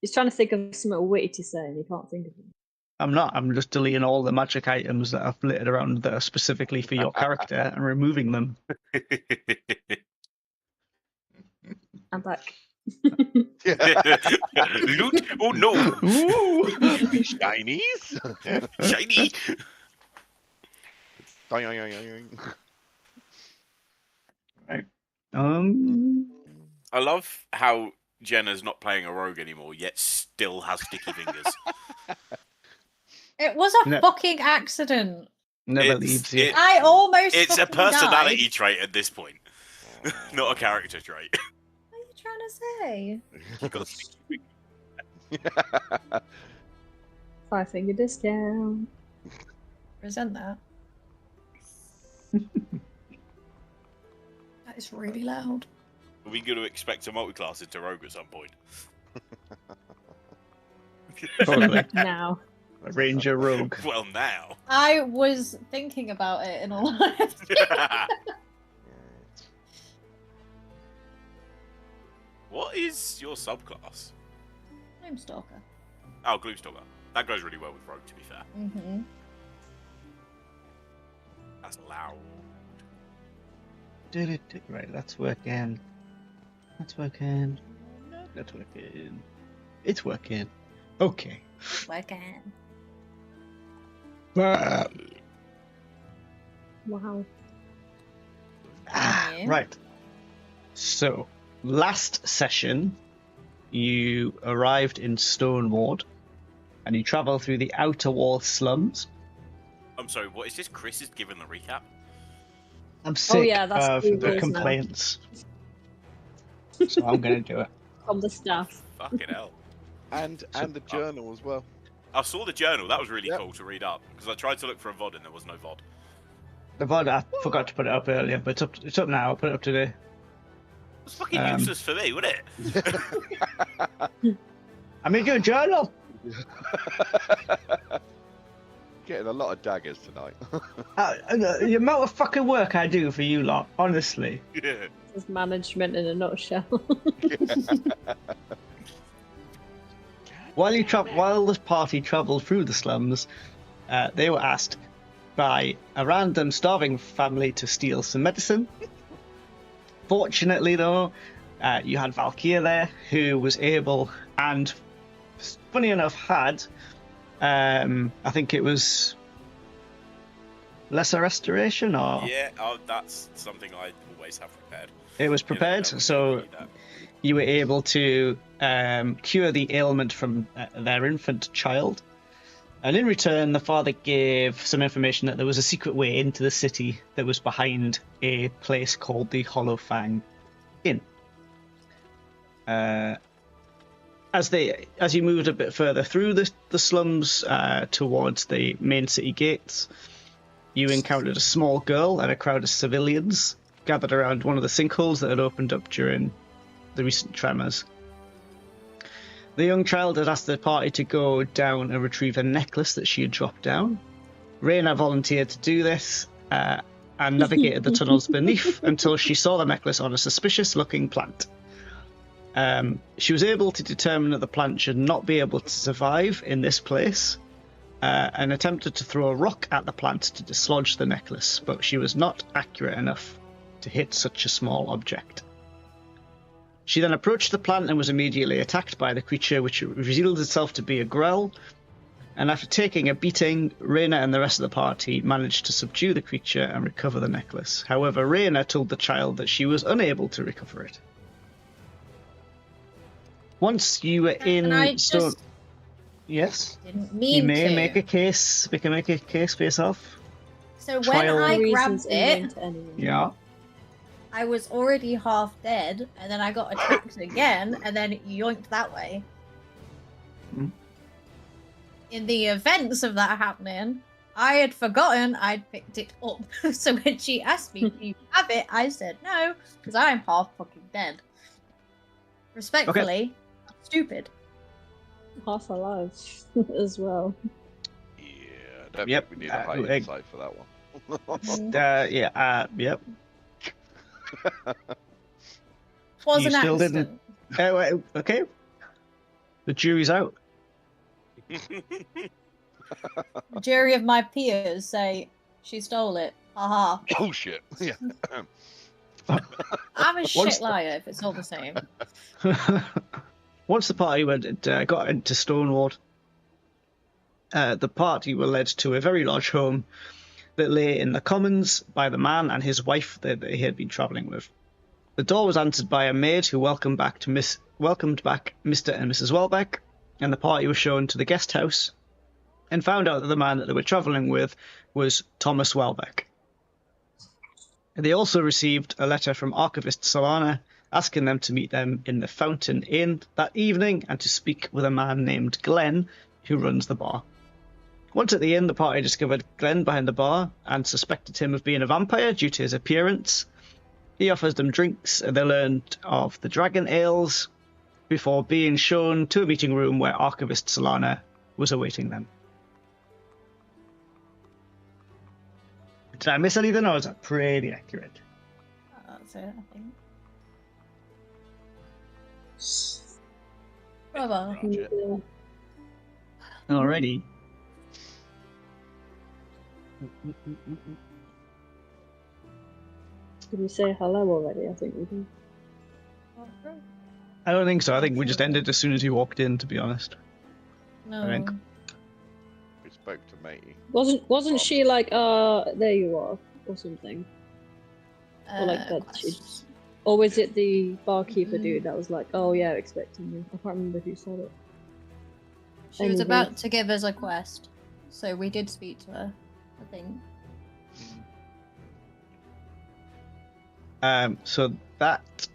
He's trying to think of something witty to say, and he can't think of it. I'm not. I'm just deleting all the magic items that I've littered around that are specifically for your character and removing them. I'm back. Loot? Oh no! Ooh! Shinies. Shiny! Right. I love how Jenna's not playing a rogue anymore, yet still has sticky fingers. It was a No. fucking accident. Never It's- leaves you. I almost. It's a fucking personality died. trait at this point, not a character trait. What are you trying to say? You got sticky fingers. 5-finger discount. Resent that. That is really loud. Are we going to expect a multi-class into rogue at some point? Totally. Now. A ranger rogue. Well, now. I was thinking about it in all honesty. What is your subclass? Gloomstalker. Oh, Gloomstalker. That goes really well with rogue, to be fair. Mm-hmm. That's loud. Right, that's working. That's working. That's working. It's working. Okay. Working. Wow. Yeah. Right. So, last session, you arrived in Stoneward, and you travel through the outer wall slums. I'm sorry, what is this? Chris is giving the recap? I'm sick yeah, that's of Google's the now. complaints. So I'm going to do it. From the staff. Fucking hell. And the journal as well. I saw the journal. That was really Yep. cool to read up, because I tried to look for a VOD and there was no VOD. The VOD, I forgot to put it up earlier, but it's up now. I'll put it up today. It's fucking Um, useless for me, wouldn't it? I made you a journal. Getting a lot of daggers tonight. The amount of fucking work I do for you lot, honestly. Yeah. This is management in a nutshell. While this party travelled through the slums, they were asked by a random starving family to steal some medicine. Fortunately, though, you had Valkyria there, who was able, and funny enough, had, I think it was lesser restoration, or Yeah, that's something I always have prepared. it was prepared, You know, so need that. you were able to cure the ailment from their infant child. And in return, the father gave some information that there was a secret way into the city that was behind a place called the Hollow Fang Inn. As you moved a bit further through the slums towards the main city gates, you encountered a small girl and a crowd of civilians gathered around one of the sinkholes that had opened up during the recent tremors. The young child had asked the party to go down and retrieve a necklace that she had dropped down. Reyna volunteered to do this and navigated the tunnels beneath until she saw the necklace on a suspicious-looking plant. She was able to determine that the plant should not be able to survive in this place and attempted to throw a rock at the plant to dislodge the necklace, but she was not accurate enough to hit such a small object. She then approached the plant and was immediately attacked by the creature, which revealed itself to be a Grell. And after taking a beating, Reyna and the rest of the party managed to subdue the creature and recover the necklace. However, Reyna told the child that she was unable to recover it. Once you were in I Stone... just Yes? didn't mean You may to. make a case. We can make a case for yourself. So when trial I Reasons grabbed it, unknown to anyone. Yeah. I was already half dead, and then I got attacked again, and then yoinked that way. Hmm. In the events of that happening, I had forgotten I'd picked it up. So when she asked me, "Do you have it?" I said no, because I'm half fucking dead. Respectfully, stupid. Half alive as well. Yeah, I don't Yep, think we need a high insight for that one. Yep. Was You an still accident. didn't- Okay. The jury's out. The jury of my peers say she stole it. Haha. Oh shit! Yeah. I'm a Once- shit liar if it's all the same. Once the party got into Stonewall, the party were led to a very large home that lay in the Commons by the man and his wife that he had been travelling with. The door was answered by a maid who welcomed back Mr. and Mrs. Welbeck, and the party was shown to the guest house and found out that the man that they were travelling with was Thomas Welbeck. They also received a letter from Archivist Solana asking them to meet them in the Fountain Inn that evening and to speak with a man named Glenn who runs the bar. Once at the inn, the party discovered Glenn behind the bar and suspected him of being a vampire due to his appearance. He offers them drinks and they learned of the dragon ales before being shown to a meeting room where Archivist Solana was awaiting them. Did I miss anything, or is that pretty accurate? That's it, I think. Bravo. Gotcha. Yeah. Alrighty. Did we say hello already? I think we did. I don't think so. I think we just ended as soon as you walked in, to be honest. No. I think. We spoke to matey. Wasn't she like, there you are, or something? Or like that she- questions. Or was it the barkeeper Mm. dude that was like, oh yeah, expecting you? I can't remember who said it. She was Anyway. about to give us a quest, so we did speak to her, I think. So that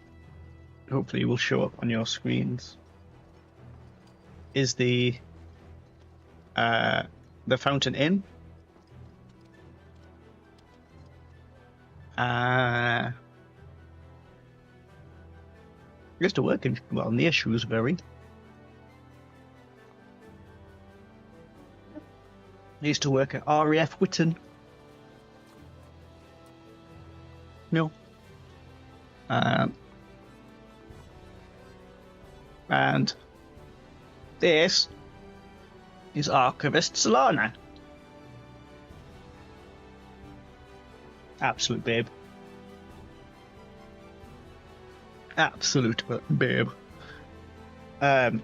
hopefully will show up on your screens. Is the Fountain Inn. Used to work in near Shrewsbury. I used to work at RAF Witten. No. And this is Archivist Solana. Absolute babe. Absolute babe. So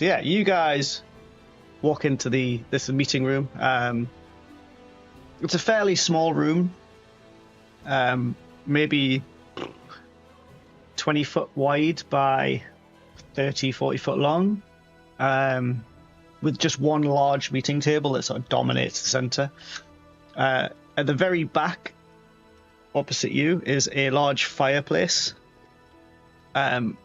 yeah, you guys walk into this meeting room. It's a fairly small room. Maybe 20 foot wide by 30, 40 foot long. With just one large meeting table that sort of dominates the center. At the very back, opposite you, is a large fireplace,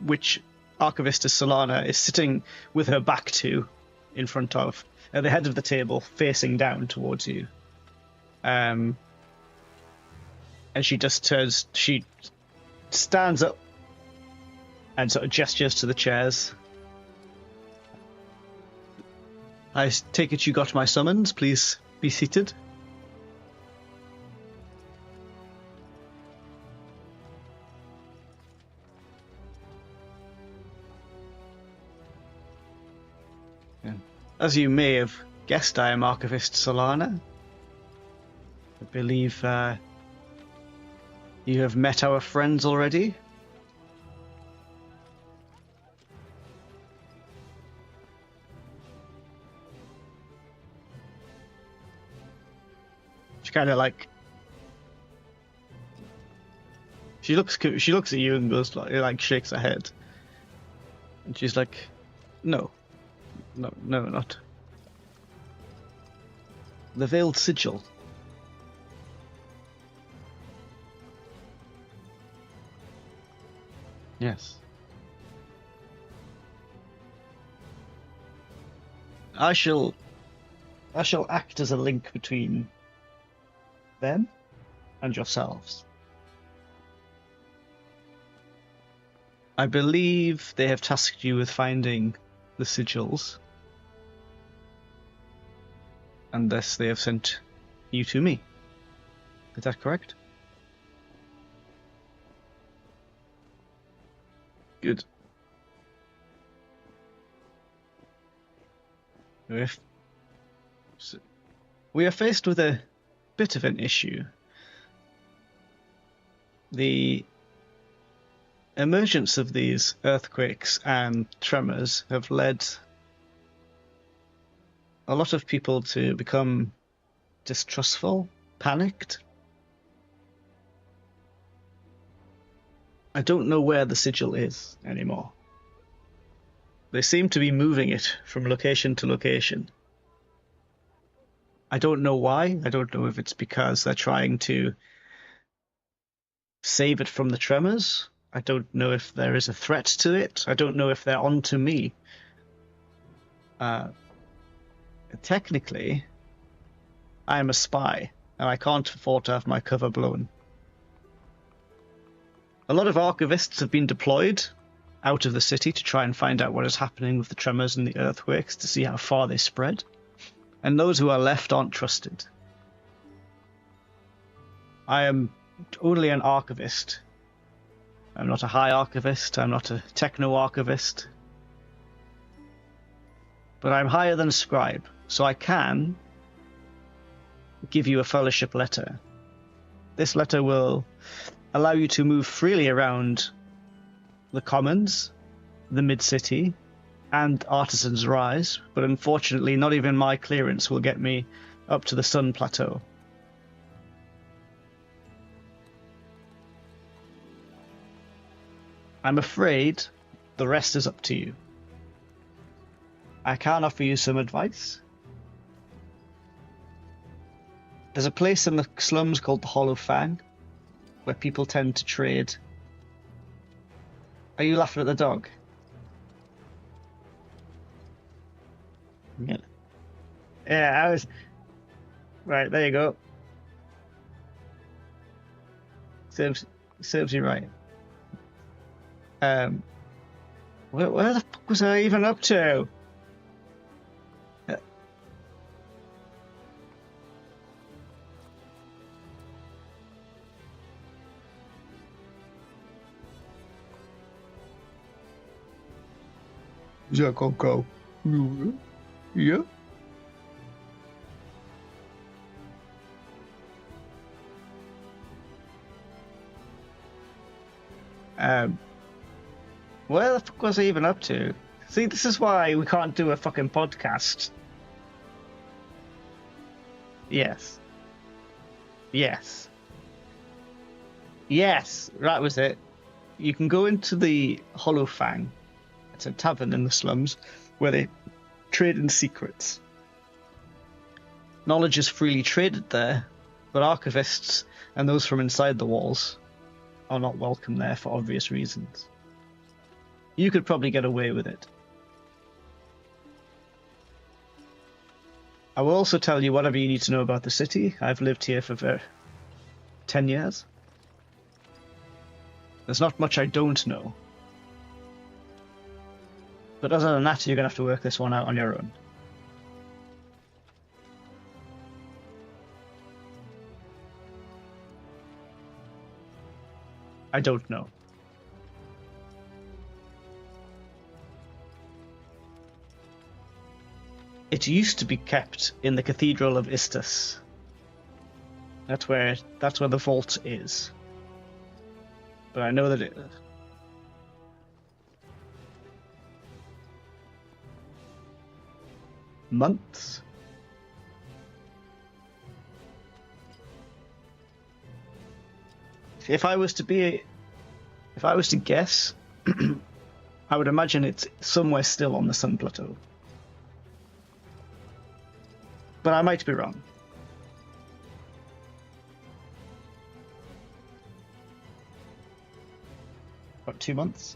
which Archivist Solana is sitting with her back to, in front of, at the head of the table, facing down towards you. And she stands up and sort of gestures to the chairs. I take it you got my summons. Please be seated. As you may have guessed, I am Archivist Solana. I believe you have met our friends already. She kind of like she looks at you and goes like shakes her head, and she's like, no, not the Veiled Sigil. Yes. I shall act as a link between them and yourselves. I believe they have tasked you with finding the sigils, and thus they have sent you to me. Is that correct? Good. We are faced with a bit of an issue. The emergence of these earthquakes and tremors have led a lot of people to become distrustful, panicked. I don't know where the sigil is anymore. They seem to be moving it from location to location. I don't know why. I don't know if it's because they're trying to save it from the tremors. I don't know if there is a threat to it. I don't know if they're onto me. Technically, I am a spy, and I can't afford to have my cover blown. A lot of archivists have been deployed out of the city to try and find out what is happening with the tremors and the earthquakes, to see how far they spread. And those who are left aren't trusted. I am only an archivist. I'm not a high archivist, I'm not a techno-archivist. But I'm higher than a scribe, so I can give you a fellowship letter. This letter will allow you to move freely around the Commons, the Mid-City, and Artisan's Rise, but unfortunately not even my clearance will get me up to the Sun Plateau. I'm afraid the rest is up to you. I can offer you some advice. There's a place in the slums called the Hollow Fang, where people tend to trade. Are you laughing at the dog? Yeah, I was... Right, there you go. Serves you right. Where the fuck was I even up to? Yeah, go. Yeah. Where the fuck was I even up to? See, this is why we can't do a fucking podcast. Yes. That was it. You can go into the Hollow Fang. It's a tavern in the slums where they trade in secrets. Knowledge is freely traded there, but archivists and those from inside the walls are not welcome there for obvious reasons. You could probably get away with it. I will also tell you whatever you need to know about the city. I've lived here for 10 years. There's not much I don't know. But other than that, you're going to have to work this one out on your own. I don't know. It used to be kept in the Cathedral of Istus. That's where the vault is. But I know that it... months? If I was to guess, I would imagine it's somewhere still on the Sun Plateau. But I might be wrong. About 2 months?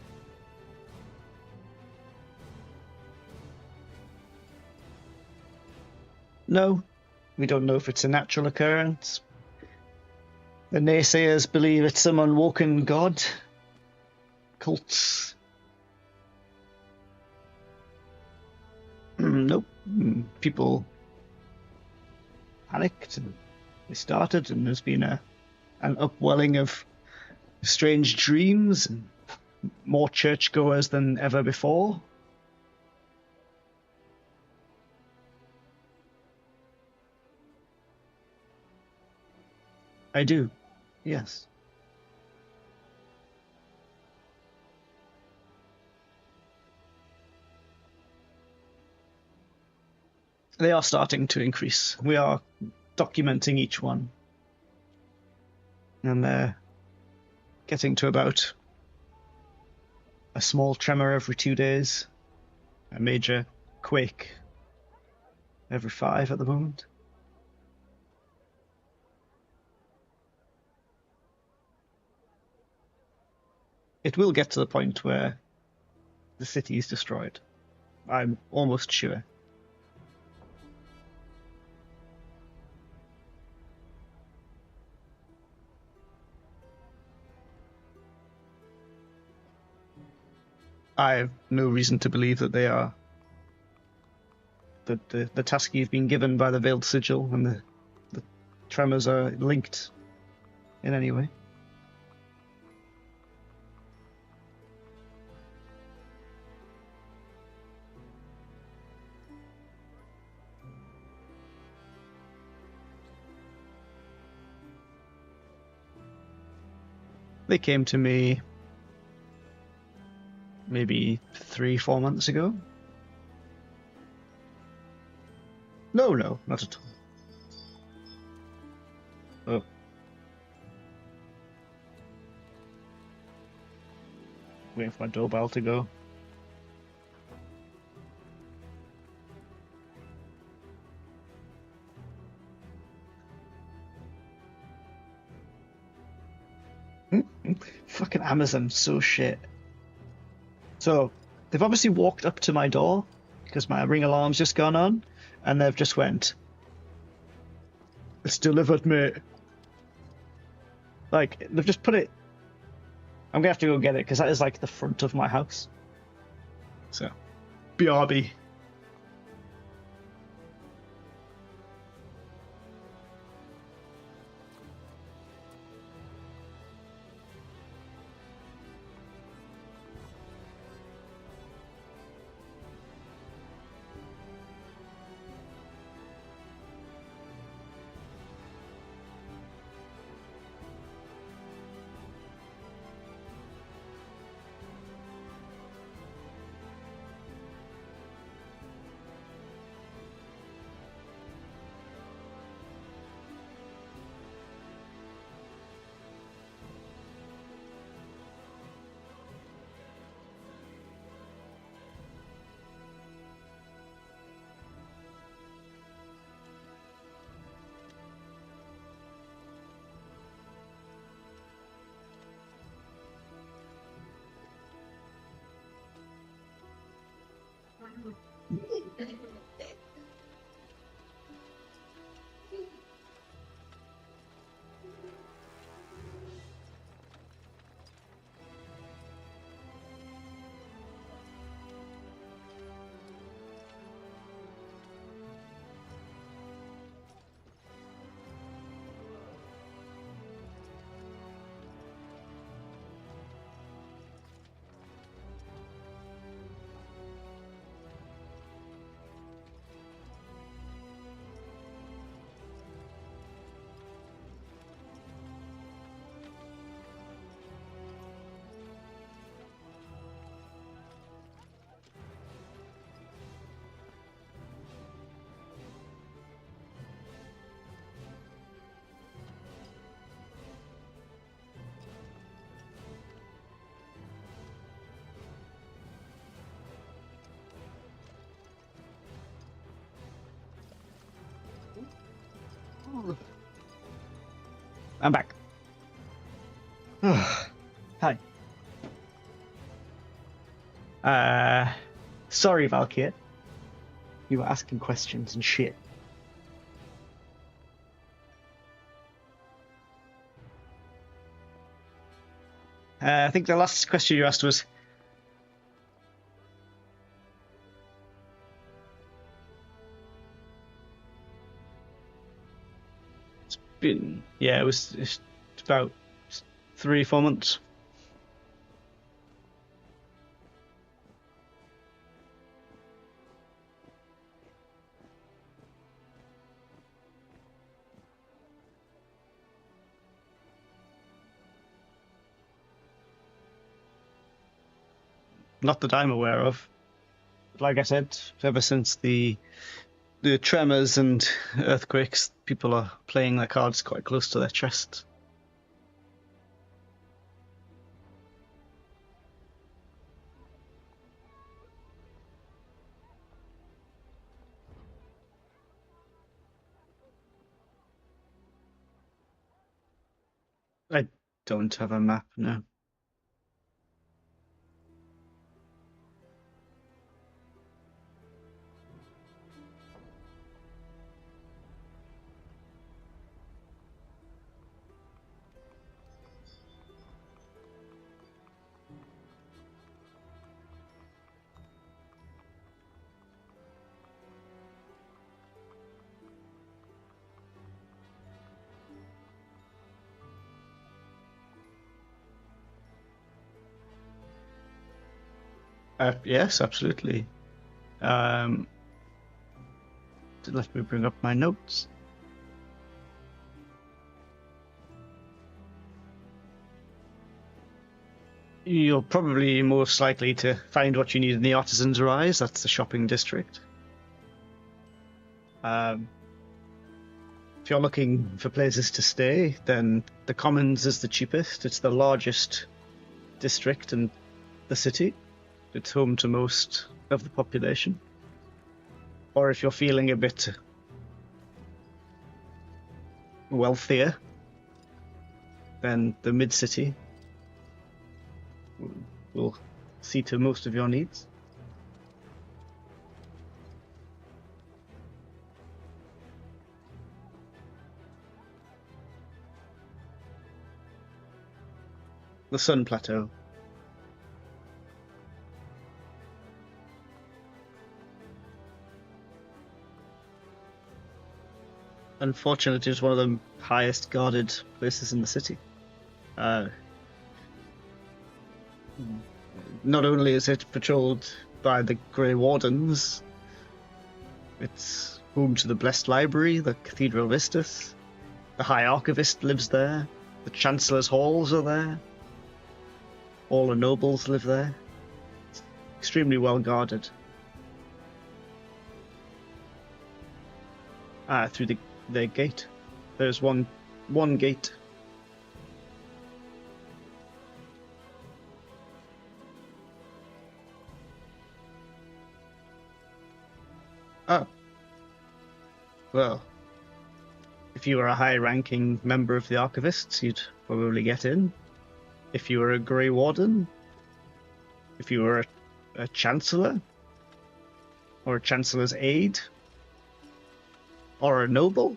No, we don't know if it's a natural occurrence. The naysayers believe it's some unwoken god. Cults. Nope. People panicked and they started, and there's been an upwelling of strange dreams and more churchgoers than ever before. I do. Yes. They are starting to increase. We are documenting each one. And they're getting to about a small tremor every 2 days, a major quake every 5 at the moment. It will get to the point where the city is destroyed. I'm almost sure. I have no reason to believe that they are. That the task you've been given by the Veiled Sigil and the tremors are linked in any way. They came to me maybe 3-4 months ago. No, not at all. Oh. Waiting for my doorbell to go. Fucking Amazon, so shit. So, they've obviously walked up to my door, because my ring alarm's just gone on, and they've just went, "It's delivered, mate." Like, they've just put it... I'm gonna have to go get it, because that is like the front of my house. So, BRB. I'm back. Hi. Sorry, Valkyr. You were asking questions and shit. I think the last question you asked was... Yeah, it's about 3-4 months. Not that I'm aware of. Like I said, ever since the tremors and earthquakes, people are playing their cards quite close to their chest. I don't have a map, no. Yes, absolutely. Let me bring up my notes. You're probably most likely to find what you need in the Artisan's Rise. That's the shopping district. If you're looking for places to stay, then the Commons is the cheapest. It's the largest district in the city. It's home to most of the population. Or if you're feeling a bit wealthier, then the mid-city will see to most of your needs. The Sun Plateau. Unfortunately, it's one of the highest guarded places in the city. Not only is it patrolled by the Grey Wardens, it's home to the Blessed Library, the Cathedral of Istus, the High Archivist lives there, the Chancellor's Halls are there, all the nobles live there. It's extremely well guarded. Through the gate. There's one gate. Oh. Well, if you were a high-ranking member of the Archivists, you'd probably get in. If you were a Grey Warden, if you were a Chancellor, or a Chancellor's aide, or a noble.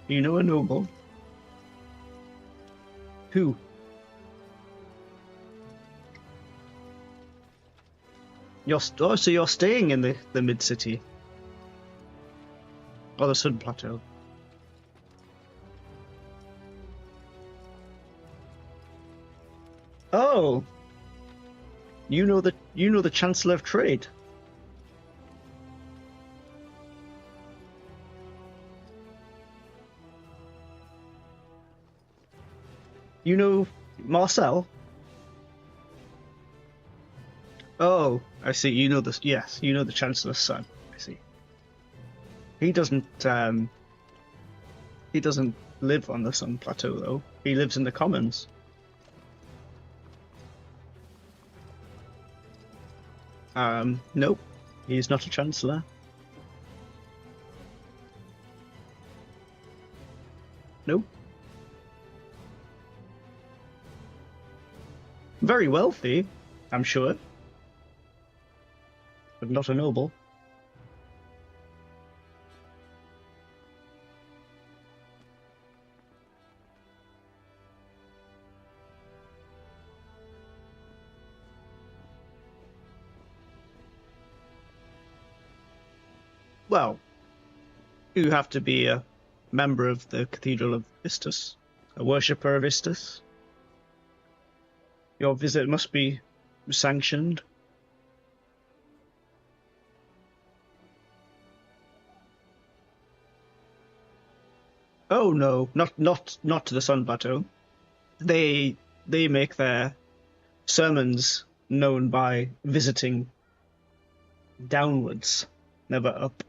You know a noble? Who? So you're staying in the mid-city? Or the Sun Plateau? Oh! You know the Chancellor of Trade? You know Marcel? Oh, I see. You know this. Yes, you know the Chancellor's son. I see. He doesn't live on the Sun Plateau though. He lives in the Commons. Nope. He's not a Chancellor. Nope. Very wealthy, I'm sure. But not a noble. Well, you have to be a member of the Cathedral of Istus, a worshipper of Istus. Your visit must be sanctioned. Oh no, not to the Sun Plateau. They make their sermons known by visiting downwards, never up.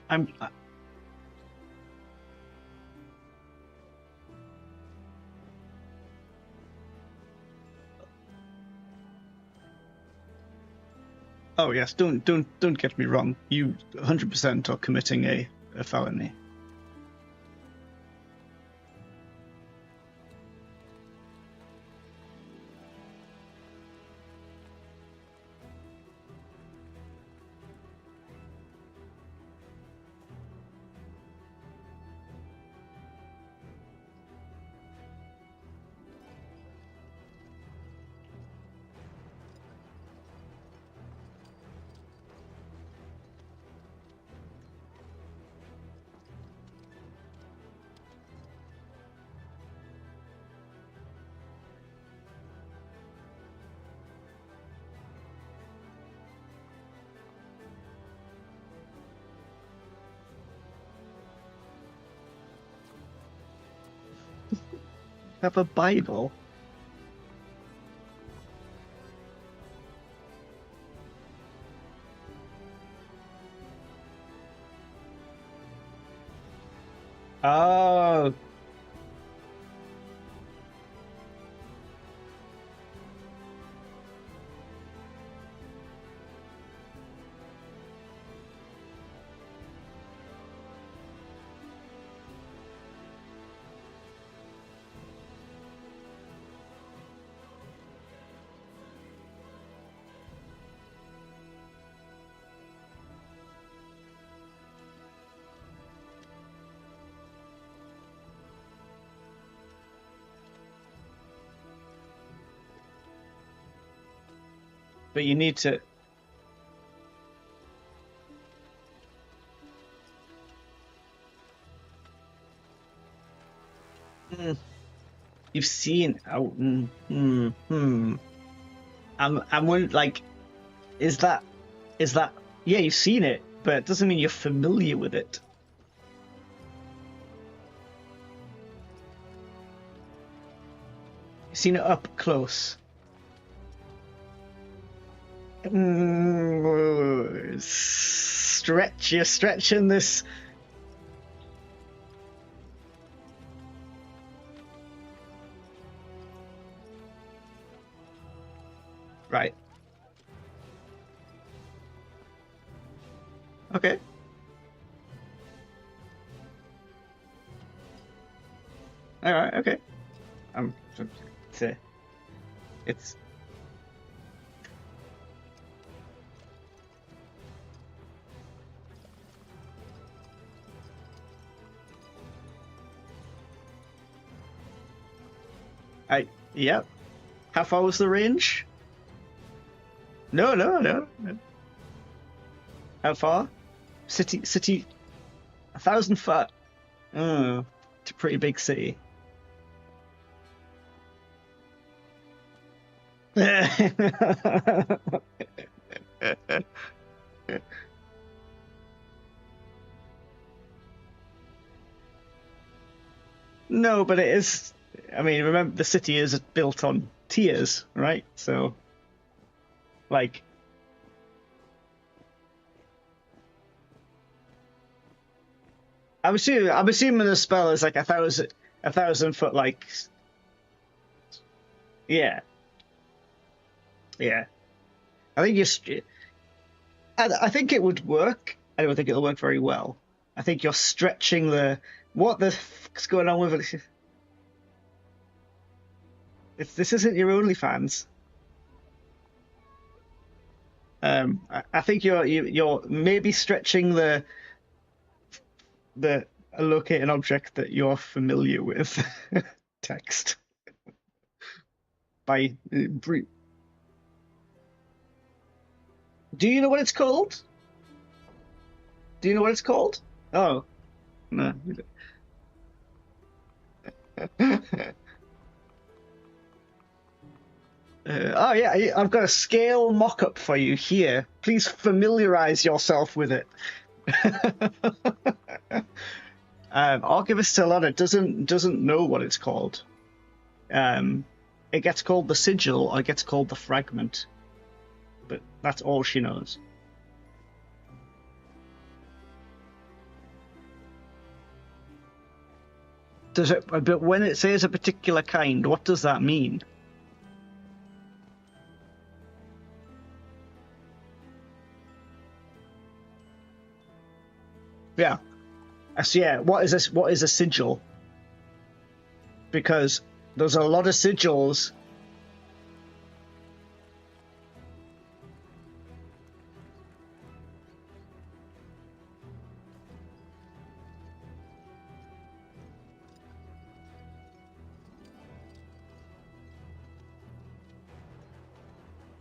I'm. Oh yes, don't get me wrong. You 100% are committing a felony. Have a Bible. Oh. But you need to. You've seen. Oh, I'm wondering, like, is that? Yeah, you've seen it, but it doesn't mean you're familiar with it. You've seen it up close. You're stretching this. Right. Okay. All right. Okay. It's. Yep. How far was the range? No. How far? City, 1,000 foot. Oh, it's a pretty big city. No, but it is. I mean, remember the city is built on tiers, right? So, like, I'm assuming the spell is like 1,000 foot, like Yeah. Yeah. I think I think it would work. I don't think it'll work very well. I think you're stretching the... What the fuck's going on with it? This isn't your OnlyFans. I think you're maybe stretching the locate an object that you're familiar with text by do you know what it's called? Do you know what it's called? Oh no. Oh yeah, I've got a scale mock-up for you here. Please familiarize yourself with it. Archivist Solana doesn't know what it's called. It gets called the sigil, or it gets called the fragment, but that's all she knows. Does it? But when it says a particular kind, what does that mean? Yeah. So yeah, what is this? What is a sigil? Because there's a lot of sigils.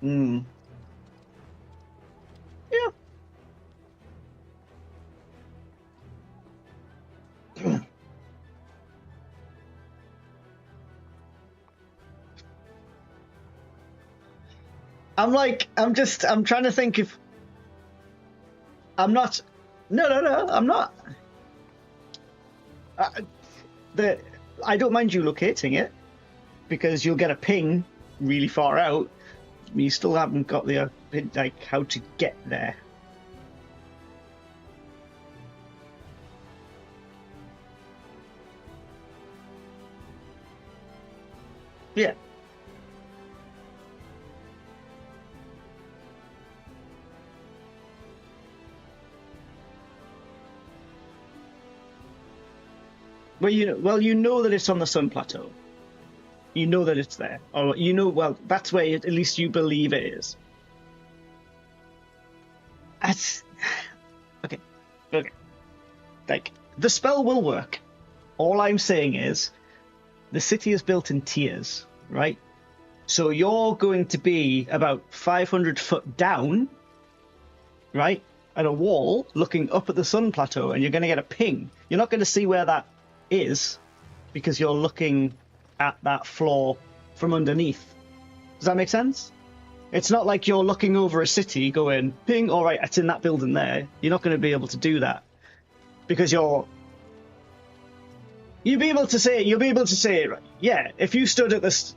Hmm. Yeah. I'm trying to think if I'm not. No, I'm not. I don't mind you locating it because you'll get a ping really far out. You still haven't got the like how to get there. Yeah. Well, you know that it's on the Sun Plateau. You know that it's there, or you know. Well, that's where at least you believe it is. That's okay. Okay, like the spell will work. All I'm saying is, the city is built in tiers, right? So you're going to be about 500 foot down, right, at a wall, looking up at the Sun Plateau, and you're going to get a ping. You're not going to see where that is because you're looking at that floor from underneath. Does that make sense? It's not like you're looking over a city going, ping, all right, it's in that building there. You're not going to be able to do that because you'll be able to say it, right? Yeah, if you stood at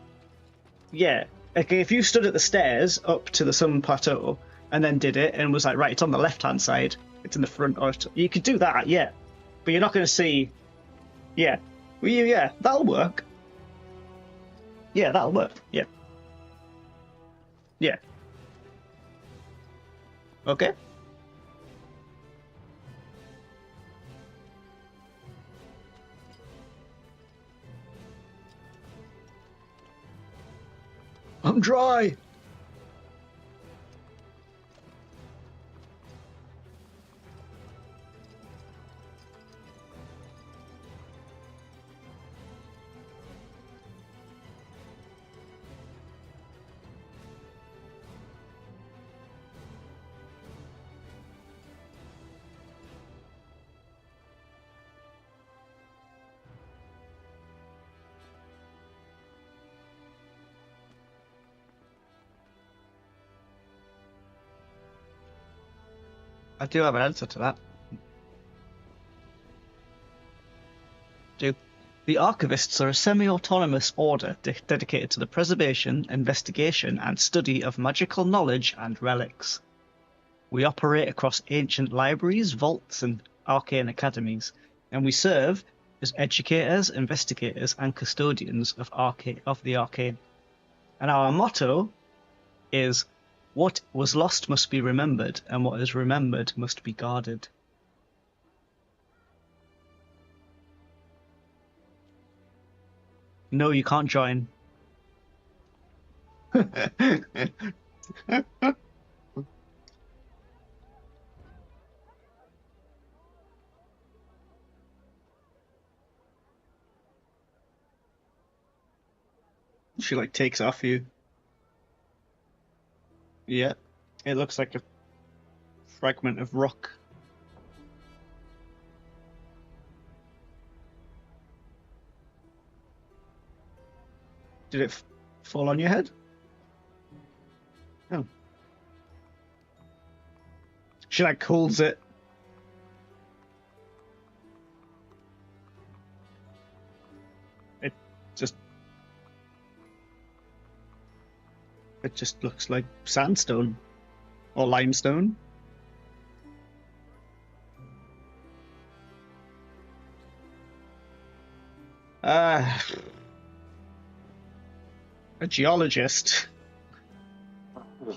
if you stood at the stairs up to the Sun Plateau and then did it and was like, right, it's on the left-hand side, it's in the front, or you could do that, yeah. But you're not going to see, yeah. Well, yeah, that'll work. Yeah, that'll work, yeah. Yeah. Okay. I'm dry. I do have an answer to that. The Archivists are a semi-autonomous order dedicated to the preservation, investigation, and study of magical knowledge and relics. We operate across ancient libraries, vaults, and arcane academies, and we serve as educators, investigators, and custodians of the arcane. And our motto is, what was lost must be remembered, and what is remembered must be guarded. No, you can't join. She like takes off you. Yeah, it looks like a fragment of rock. Did it fall on your head? Oh. She like holds it. It just looks like sandstone or limestone. A geologist.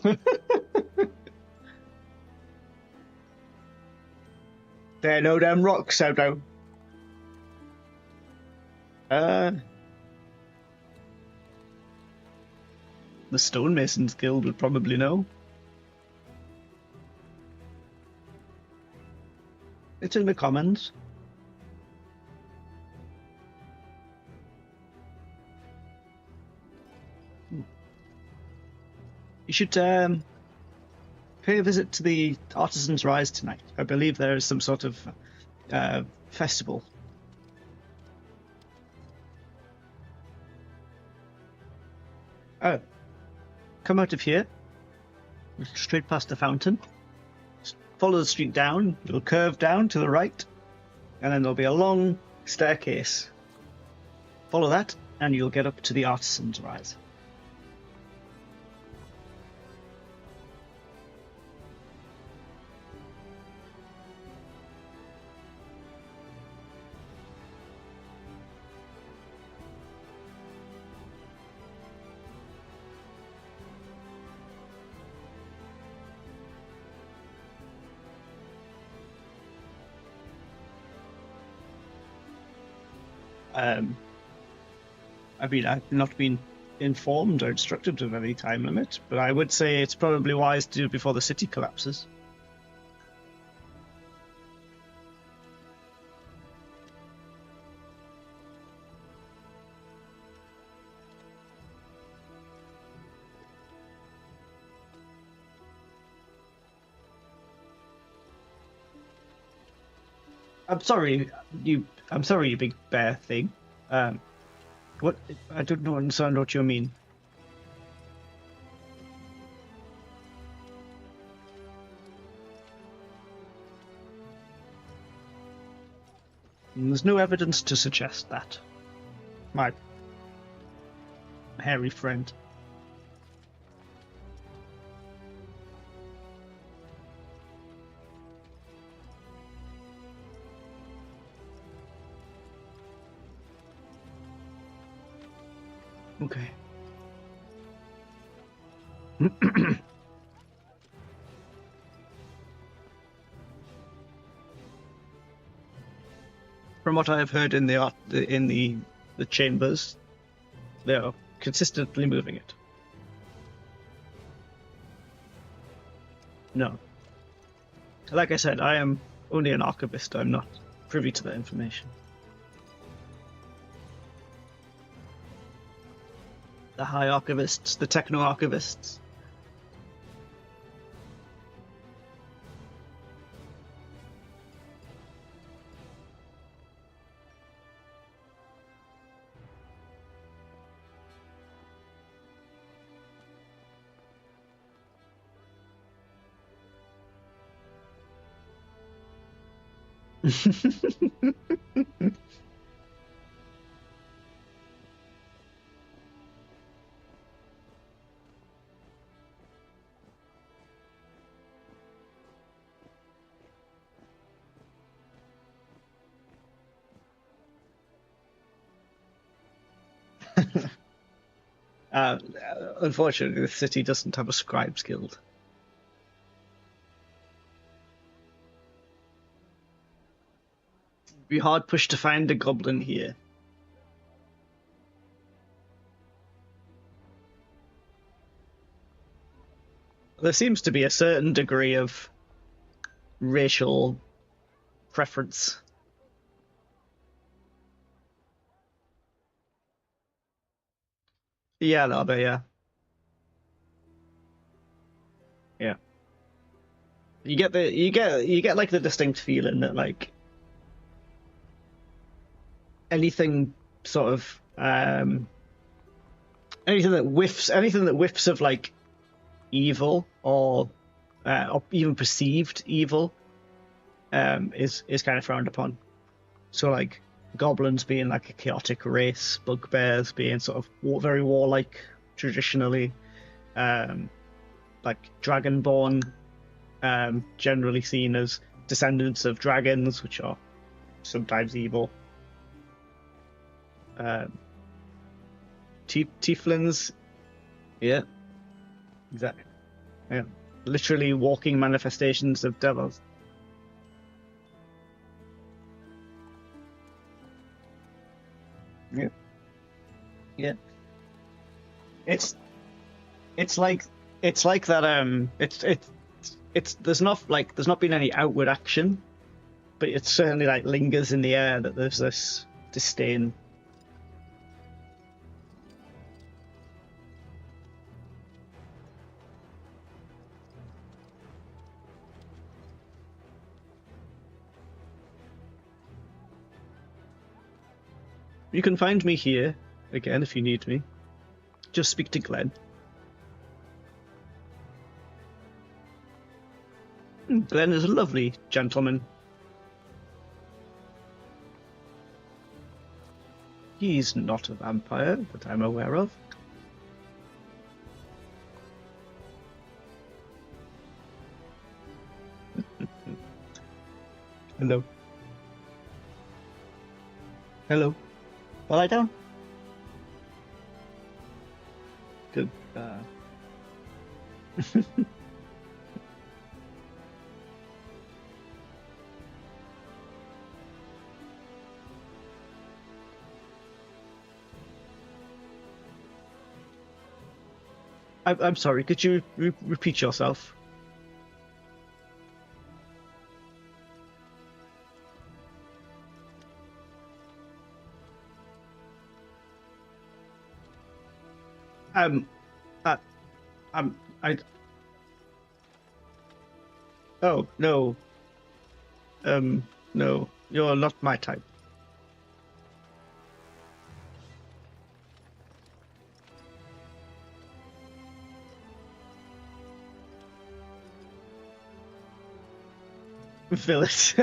There are no damn rocks out now. The Stonemasons Guild would probably know. It's in the comments. You should pay a visit to the Artisan's Rise tonight. I believe there is some sort of festival. Oh. Come out of here, straight past the fountain, follow the street down, it'll curve down to the right, and then there'll be a long staircase. Follow that, and you'll get up to the Artisan's Rise. I mean, I've not been informed or instructed of any time limit, but I would say it's probably wise to do it before the city collapses. I'm sorry, you big bear thing. What? I don't understand what you mean. There's no evidence to suggest that. My hairy friend. Okay. From what I have heard in the chambers, they are consistently moving it. No. Like I said, I am only an archivist. I'm not privy to that information. The high archivists, the techno archivists. Unfortunately, the city doesn't have a scribes guild. It'd be hard pushed to find a goblin here. There seems to be a certain degree of racial preference. Yeah, no, but yeah. Yeah. You get like the distinct feeling that like anything sort of anything that whiffs of like evil or even perceived evil is kind of frowned upon. So like goblins being like a chaotic race, bugbears being sort of very warlike traditionally, like dragonborn generally seen as descendants of dragons, which are sometimes evil. Tieflings, yeah, exactly, yeah, literally walking manifestations of devils. Yeah, yeah. It's like that. It's there's not been any outward action, but it certainly like lingers in the air that there's this disdain. You can find me here again if you need me. Just speak to Glenn. Glenn is a lovely gentleman. He's not a vampire that I'm aware of. Hello. Hello. Well, lie down. Good. I'm sorry, could you repeat yourself? I. Oh, no. No, you're not my type. Phyllis.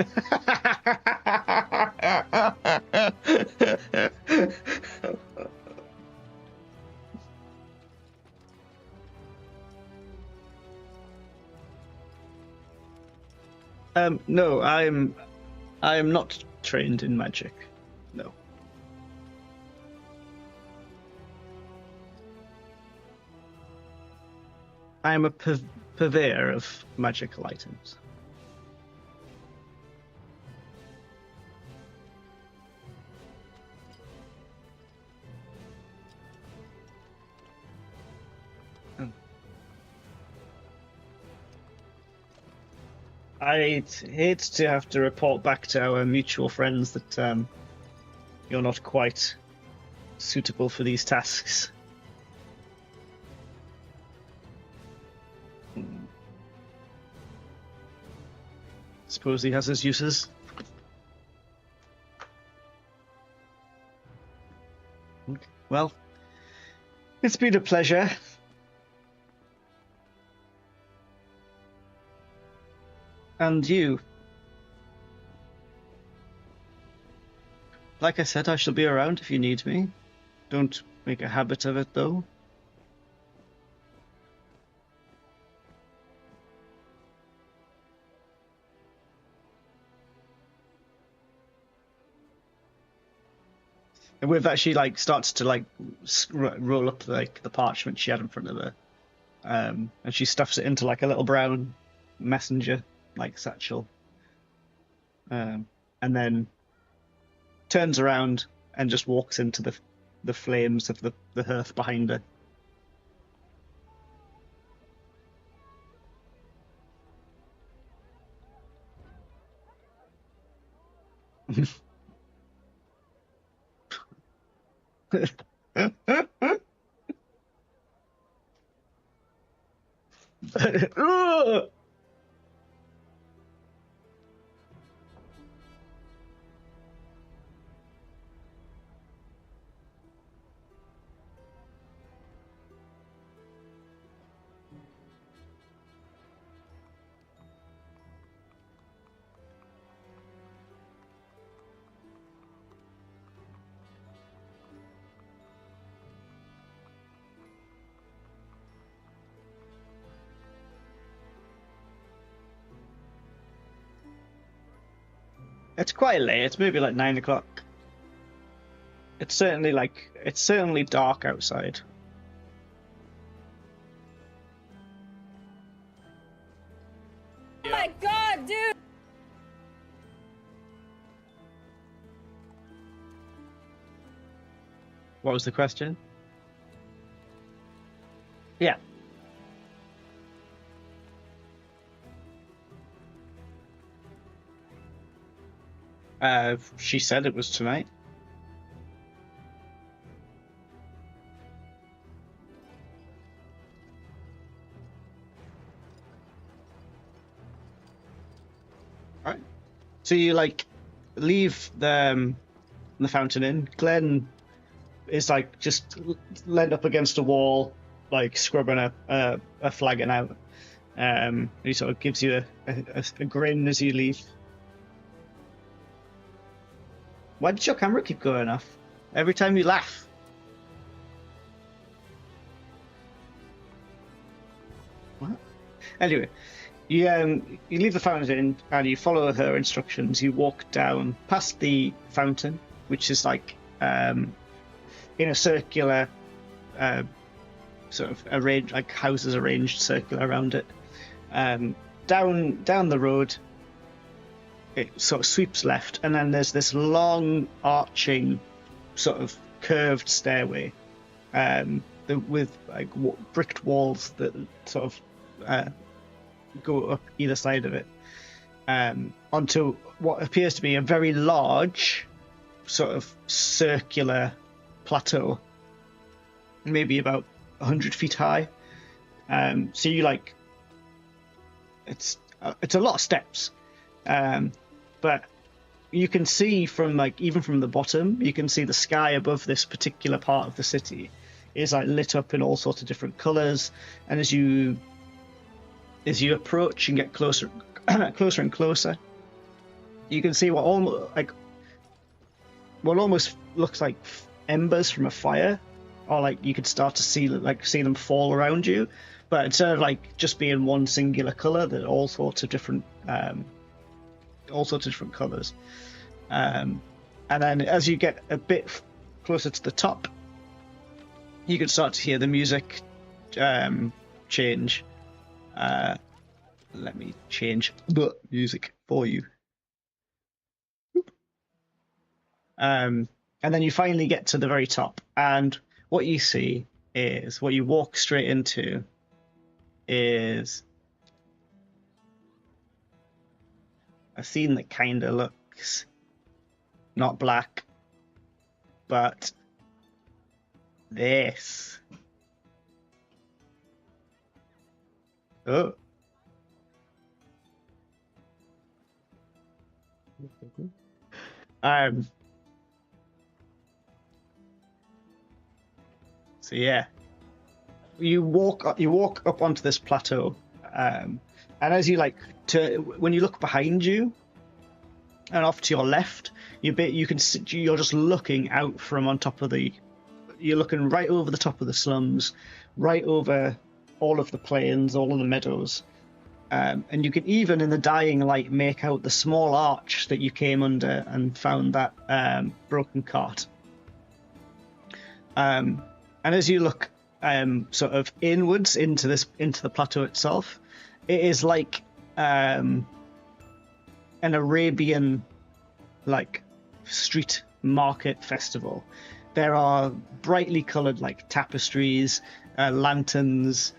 No, I am not trained in magic. No. I am a purveyor of magical items. I'd hate to have to report back to our mutual friends that you're not quite suitable for these tasks. Suppose he has his uses. Well, it's been a pleasure. And you. Like I said, I shall be around if you need me. Don't make a habit of it, though. And with that, she like starts to like roll up like the parchment she had in front of her, and she stuffs it into like a little brown messenger like satchel, and then turns around and just walks into the flames of the hearth behind her. It's quite late. It's maybe like 9 o'clock. It's certainly dark outside. Oh my god, dude! What was the question? Yeah. She said it was tonight. Right. So you like leave the Fountain Inn. Glenn is like just leaned up against a wall, like scrubbing a flagon out. He sort of gives you a grin as you leave. Why did your camera keep going off? Every time you laugh. What? Anyway, you leave the fountain in and you follow her instructions. You walk down past the fountain, which is like in a circular sort of arranged, like houses arranged circular around it. Down the road. It sort of sweeps left, and then there's this long, arching, sort of curved stairway, with like bricked walls that sort of go up either side of it, onto what appears to be a very large, sort of circular plateau, maybe about 100 feet high. So you like, it's a lot of steps. But you can see from like even from the bottom, you can see the sky above this particular part of the city is like lit up in all sorts of different colors. And as you approach and get closer, closer and closer, you can see what almost looks like embers from a fire, or like you could start to see them fall around you. But instead of like just being one singular color, there are all sorts of different colors, and then as you get a bit closer to the top, you can start to hear the music change. Let me change the music for you. And then you finally get to the very top, and what you see is what you walk straight into is a scene that kind of looks not black, but this. Oh. So yeah, you walk up onto this plateau, and as you when you look behind you and off to your left, you're just looking out from on top of you're looking right over the top of the slums, right over all of the plains, all of the meadows, and you can even in the dying light make out the small arch that you came under and found that broken cart. And as you look sort of inwards into the plateau itself, it is like an Arabian like street market festival. There are brightly coloured like tapestries, lanterns,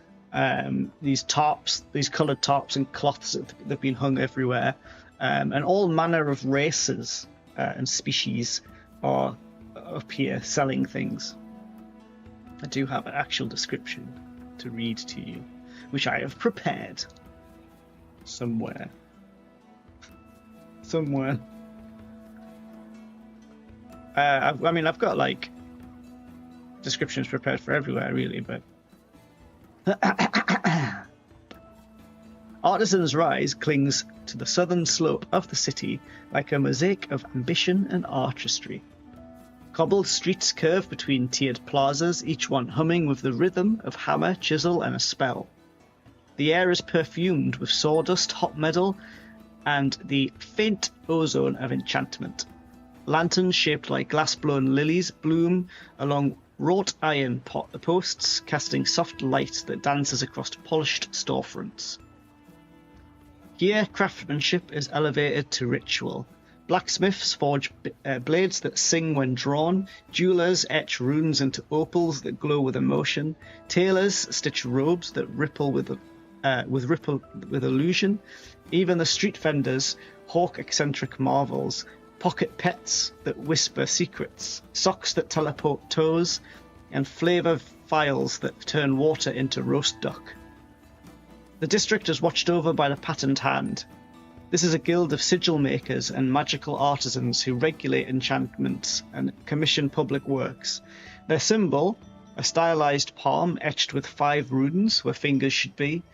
these coloured tarps and cloths that have been hung everywhere, and all manner of races and species are up here selling things. I do have an actual description to read to you, which I have prepared somewhere. I've got like descriptions prepared for everywhere, really, but Artisan's Rise clings to the southern slope of the city like a mosaic of ambition and artistry. Cobbled streets curve between tiered plazas, each one humming with the rhythm of hammer, chisel, and a spell. The air is perfumed with sawdust, hot metal, and the faint ozone of enchantment. Lanterns shaped like glass-blown lilies bloom along wrought iron posts, casting soft light that dances across polished storefronts. Here, craftsmanship is elevated to ritual. Blacksmiths forge blades that sing when drawn, jewelers etch runes into opals that glow with emotion, tailors stitch robes that ripple with illusion. Even the street vendors hawk eccentric marvels, pocket pets that whisper secrets, socks that teleport toes, and flavour vials that turn water into roast duck. The district is watched over by the patterned hand. This is a guild of sigil makers and magical artisans who regulate enchantments and commission public works. Their symbol, a stylized palm etched with 5 runes where fingers should be,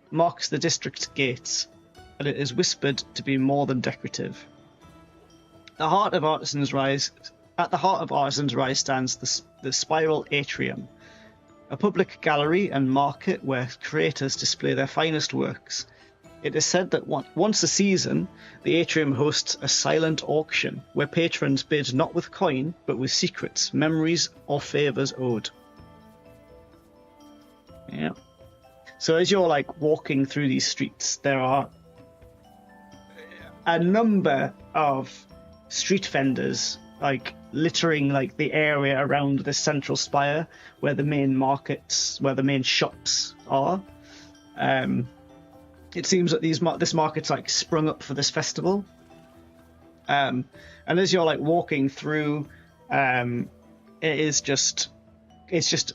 marks the district's gates, and it is whispered to be more than decorative. At the heart of Artisan's Rise stands the Spiral Atrium, a public gallery and market where creators display their finest works. It is said that once a season, the atrium hosts a silent auction where patrons bid not with coin, but with secrets, memories, or favours owed. Yeah. So as you're like walking through these streets, there are a number of street vendors like littering like the area around the central spire where the main shops are. It seems that this market's like sprung up for this festival. And as you're like walking through, it's just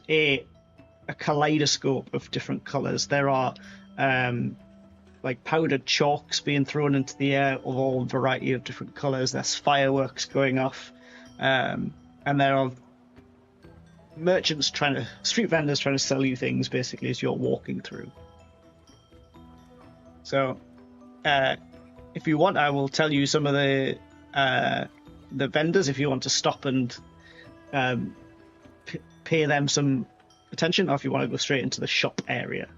a kaleidoscope of different colours. There are like powdered chalks being thrown into the air of all variety of different colours. There's fireworks going off, and there are street vendors trying to sell you things basically as you're walking through. So, if you want, I will tell you some of the vendors if you want to stop and pay them some attention, or if you want to go straight into the shop area.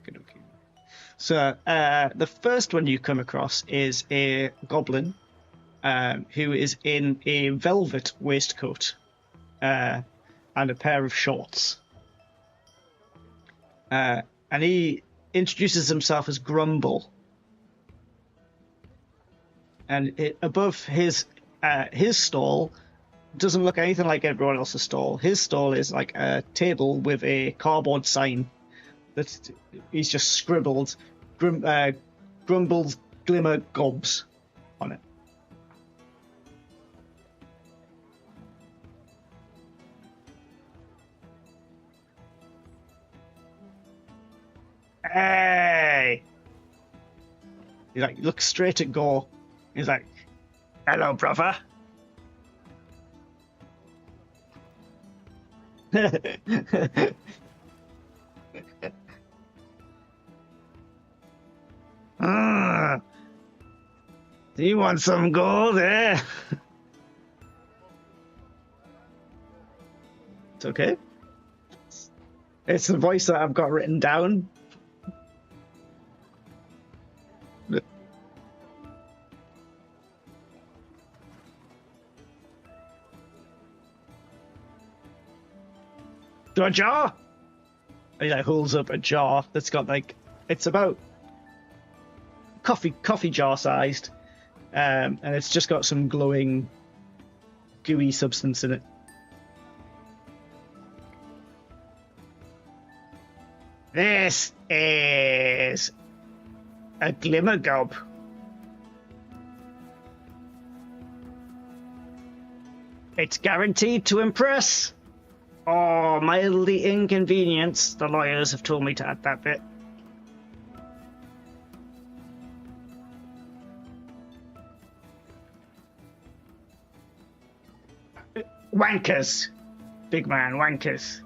Good, okay. So, the first one you come across is a goblin who is in a velvet waistcoat and a pair of shorts. And he introduces himself as Grumble. And above his stall doesn't look anything like everyone else's stall. His stall is like a table with a cardboard sign that he's just scribbled Grumble's Glimmer Gobs on it. Hey! He like looks straight at Gore. He's like, "Hello, brother." Do you want some gold, eh? It's okay. It's the voice that I've got written down. got a jar? And he like holds up a jar that's got like, it's about coffee jar sized, and it's just got some glowing, gooey substance in it. This is a glimmer gob. It's guaranteed to impress or mildly inconvenience. The lawyers have told me to add that bit. Wankers. Big man, wankers.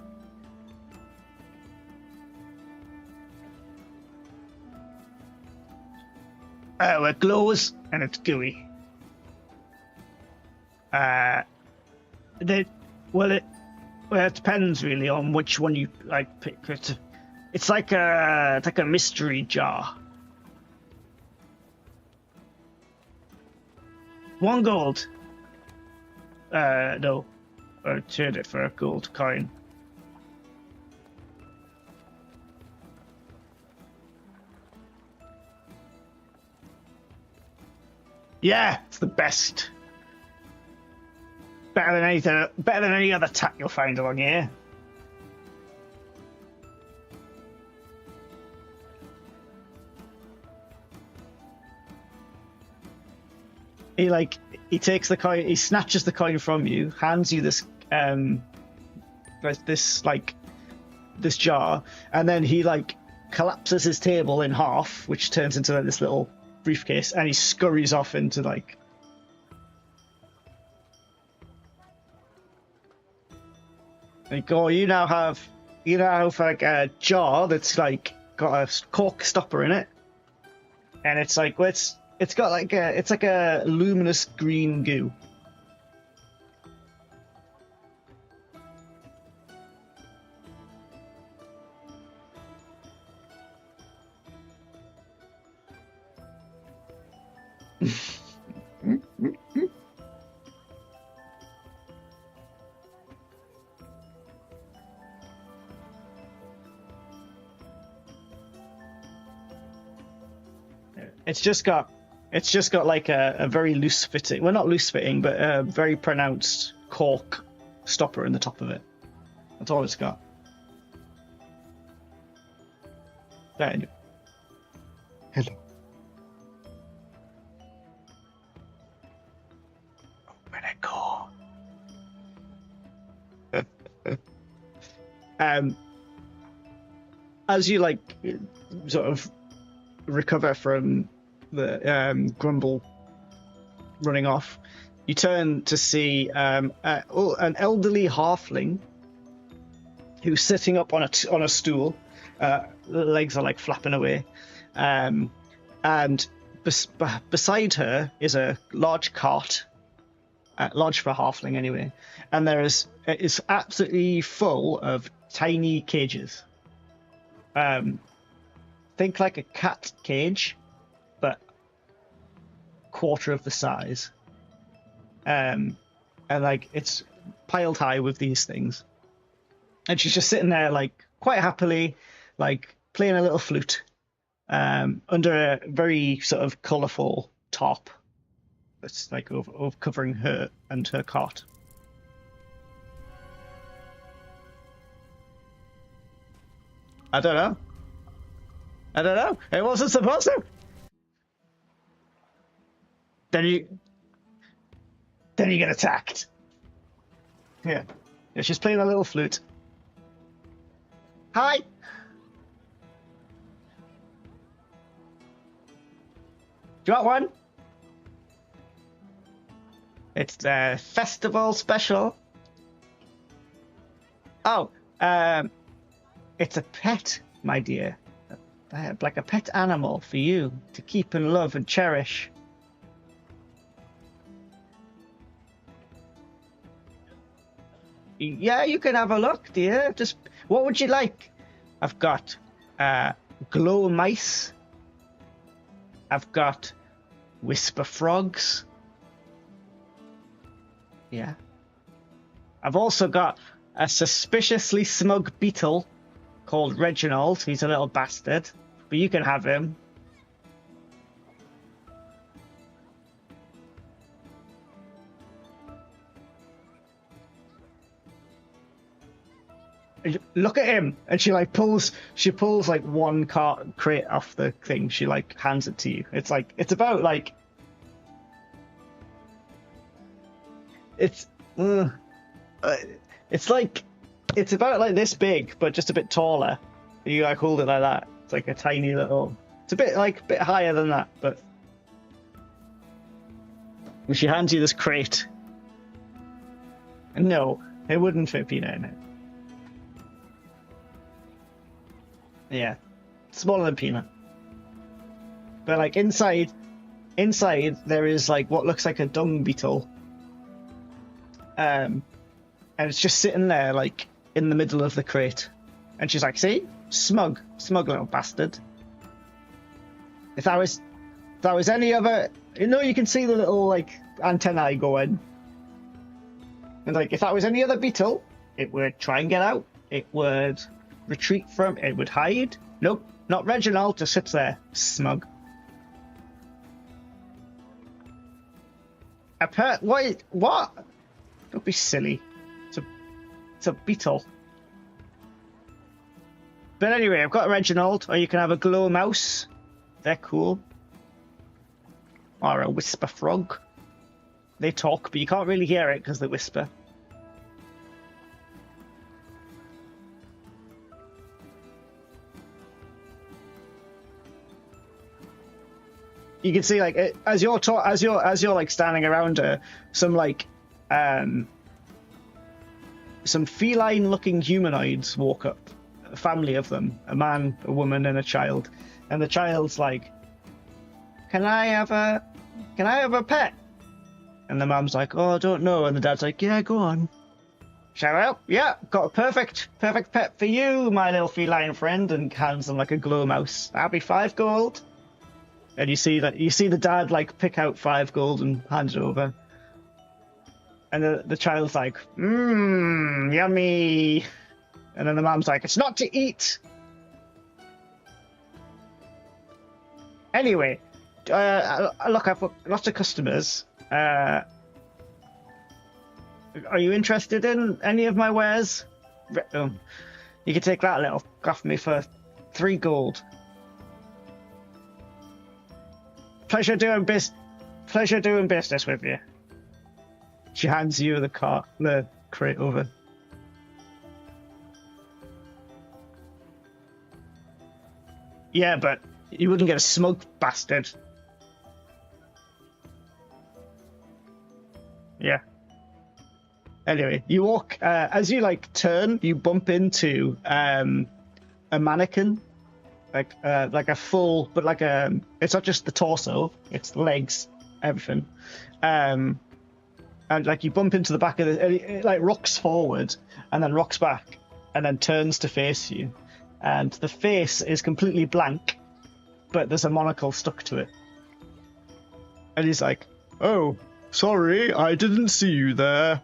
Oh, it glows and it's gooey. It depends really on which one you like pick. It's like a mystery jar. 1 gold. No. I'll trade it for a gold coin. Yeah, it's the best. Better than anything. Better than any other tack you'll find along here. He takes the coin. He snatches the coin from you, hands you this this jar, and then he collapses his table in half, which turns into this little briefcase, and he scurries off into you now have a jar that's got a cork stopper in it, and it's got a luminous green goo. It's just got a very loose fitting, well, not loose fitting, but a very pronounced cork stopper in the top of it. That's all it's got. There. Hello. Where'd I go? As you sort of recover from the Grumble running off, you turn to see an elderly halfling who's sitting up on a stool. The legs are flapping away, and beside her is a large cart, large for a halfling anyway, and it's absolutely full of tiny cages. Think like a cat cage, but quarter of the size. And it's piled high with these things. And she's just sitting there quite happily, playing a little flute, under a very sort of colourful tarp that's over covering her and her cart. I don't know. It wasn't supposed to. Then you get attacked. Yeah, she's playing a little flute. Hi. Do you want one? It's the festival special. Oh, it's a pet, my dear. Like a pet animal for you to keep and love and cherish. Yeah, you can have a look, dear. Just what would you like? I've got glow mice. I've got whisper frogs. Yeah. I've also got a suspiciously smug beetle called Reginald. He's a little bastard, but you can have him. Look at him, and she pulls like one crate off the thing. She like hands it to you. It's about like it's about like this big, but just a bit taller. You like hold it like that. It's like a tiny little. It's a bit higher than that, but she hands you this crate. No, it wouldn't fit Peanut in it. Yeah, smaller than Peanut. But like inside there is like what looks like a dung beetle. And it's just sitting there like in the middle of the crate. And she's like, see? Smug little bastard. If that was any other, you can see the little like antennae going. And like if that was any other beetle, it would try and get out. It would retreat from, it would hide. Nope, not Reginald, just sits there, smug. What? Don't be silly. It's a beetle. But anyway, I've got Reginald, or you can have a glow mouse. They're cool. Or a whisper frog. They talk, but you can't really hear it because they whisper. You can see like as you're like standing around her, some feline-looking humanoids walk up. A family of them, a man, a woman, and a child. And the child's like, "Can I have a pet?" And the mum's like, "Oh, I don't know." And the dad's like, "Yeah, go on." Shout out, "Yeah, got a perfect pet for you, my little feline friend," and hands them like a glow mouse. "That'll be 5 gold." And you see the dad like pick out 5 gold and hand it over. And the child's like, yummy. And then the mom's like, "It's not to eat." Anyway, look, I've got lots of customers. Are you interested in any of my wares? You can take that little off me for 3 gold. Pleasure doing business with you. She hands you the crate over. Yeah, but you wouldn't get a smug bastard. Yeah. Anyway, you walk, as you like turn, you bump into a mannequin. Like a full, but it's not just the torso, it's the legs, everything. And like you bump into the back of it like rocks forward and then rocks back and then turns to face you. And the face is completely blank, but there's a monocle stuck to it. And he's like, "Oh, sorry, I didn't see you there.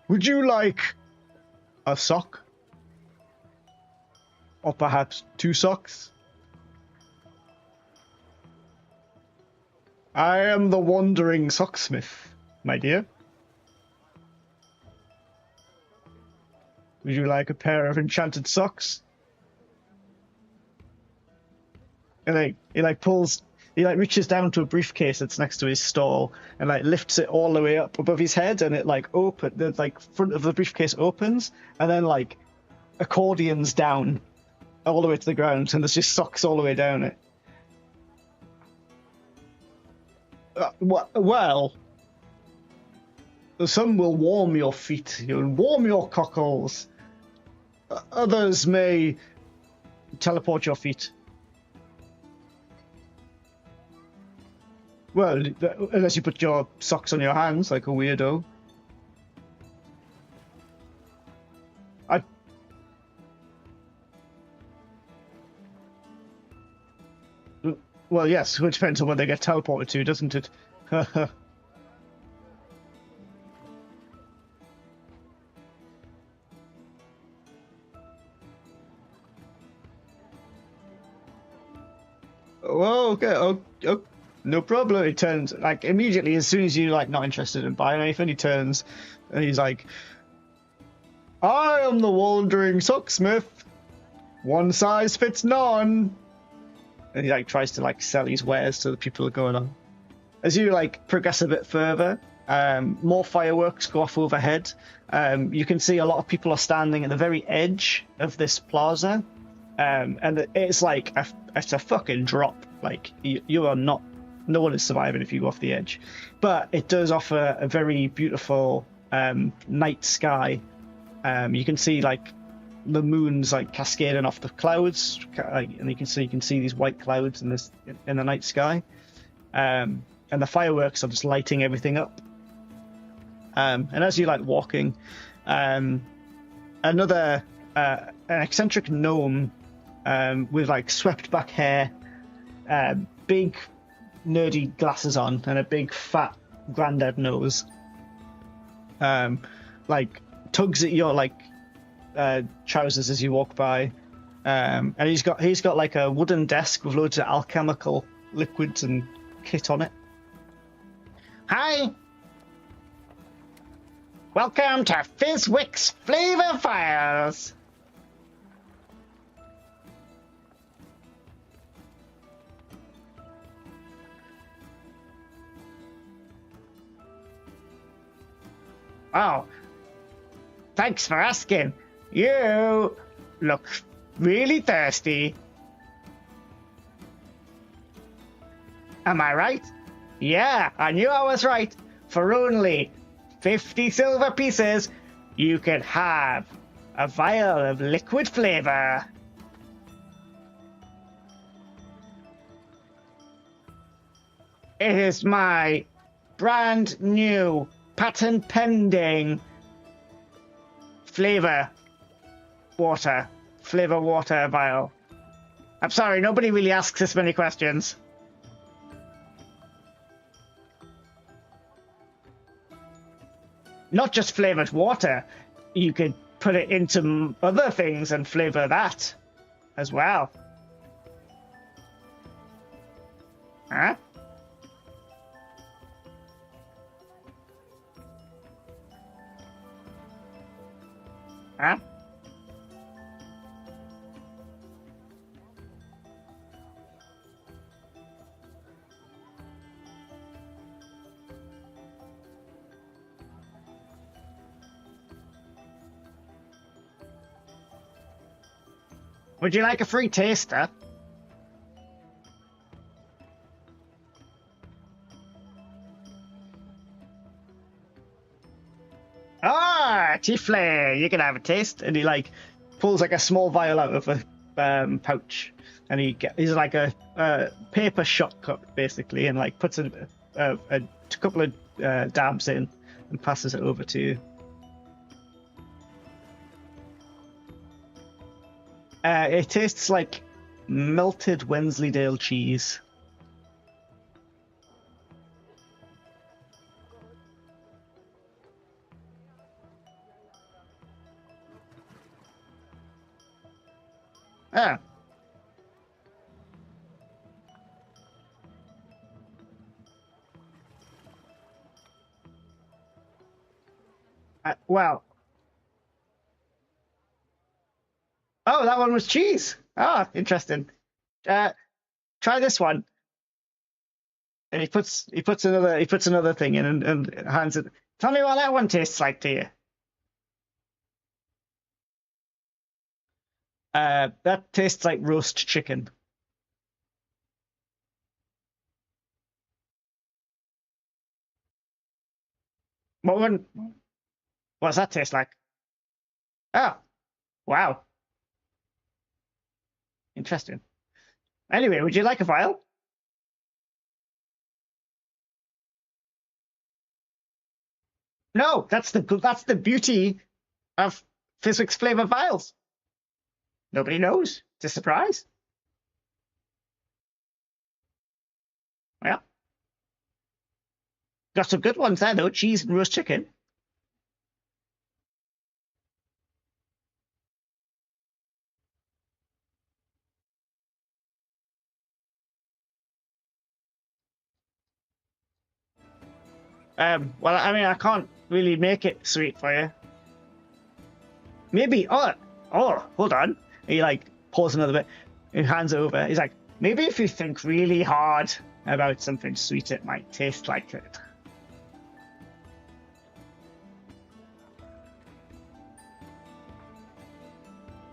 Would you like a sock? Or perhaps 2 socks? I am the wandering socksmith, my dear. Would you like a pair of enchanted socks?" And he reaches down to a briefcase that's next to his stall and like lifts it all the way up above his head, and it the front of the briefcase opens and then like accordions down all the way to the ground, and there's just socks all the way down it. Well, some will warm your feet, warm your cockles. Others may teleport your feet. Well, unless you put your socks on your hands like a weirdo. Well, yes, it depends on where they get teleported to, doesn't it? Whoa, okay, oh, no problem. He turns, like, immediately, as soon as you're, like, not interested in buying anything, he turns, and he's like, I am the wandering socksmith. One size fits none. And he, like, tries to, like, sell his wares to the people that are going on. As you, like, progress a bit further, more fireworks go off overhead. You can see a lot of people are standing at the very edge of this plaza. And it's like it's a fucking drop. Like you are not, no one is surviving if you go off the edge. But it does offer a very beautiful night sky. You can see like the moon's like cascading off the clouds, and you can see these white clouds in the night sky. And the fireworks are just lighting everything up. And as you like walking, another an eccentric gnome. With like swept back hair, big nerdy glasses on, and a big fat granddad nose. Like tugs at your like trousers as you walk by, and he's got like a wooden desk with loads of alchemical liquids and kit on it. Hi. Welcome to Fizzwick's Flavor Files. Oh, thanks for asking. You look really thirsty. Am I right? Yeah, I knew I was right. For only 50 silver pieces, you can have a vial of liquid flavor. It is my brand new patent pending flavor water vial. I'm sorry, nobody really asks this many questions. Not just flavored water, you could put it into other things and flavor that as well. Huh? Huh? Would you like a free taster? Ah, Tiefle, you can have a taste. And he like pulls like a small vial out of a pouch, and he's like a paper shot cup basically, and like puts a couple of dabs in and passes it over to you. It tastes like melted Wensleydale cheese. Ah. Well. Oh, that one was cheese. Ah, interesting. Try this one. And he puts another thing in and hands it. Tell me what that one tastes like to you. That tastes like roast chicken. What does that taste like? Oh, wow. Interesting. Anyway, would you like a vial? No, that's the beauty of Fizzwick's flavor vials. Nobody knows. It's a surprise. Well, got some good ones there though. Cheese and roast chicken. Well, I mean, I can't really make it sweet for you. Maybe. Oh, hold on. He like pulls another bit. He hands it over. He's like, maybe if you think really hard about something sweet, it might taste like it.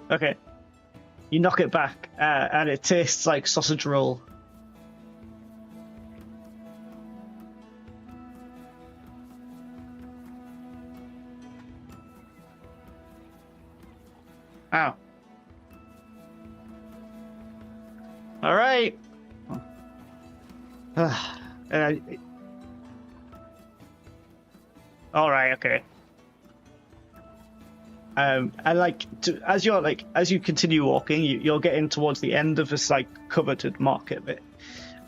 Okay. You knock it back, and it tastes like sausage roll. Ow. All right. All right. Okay. And like as you continue walking, you're getting towards the end of this like coveted market bit.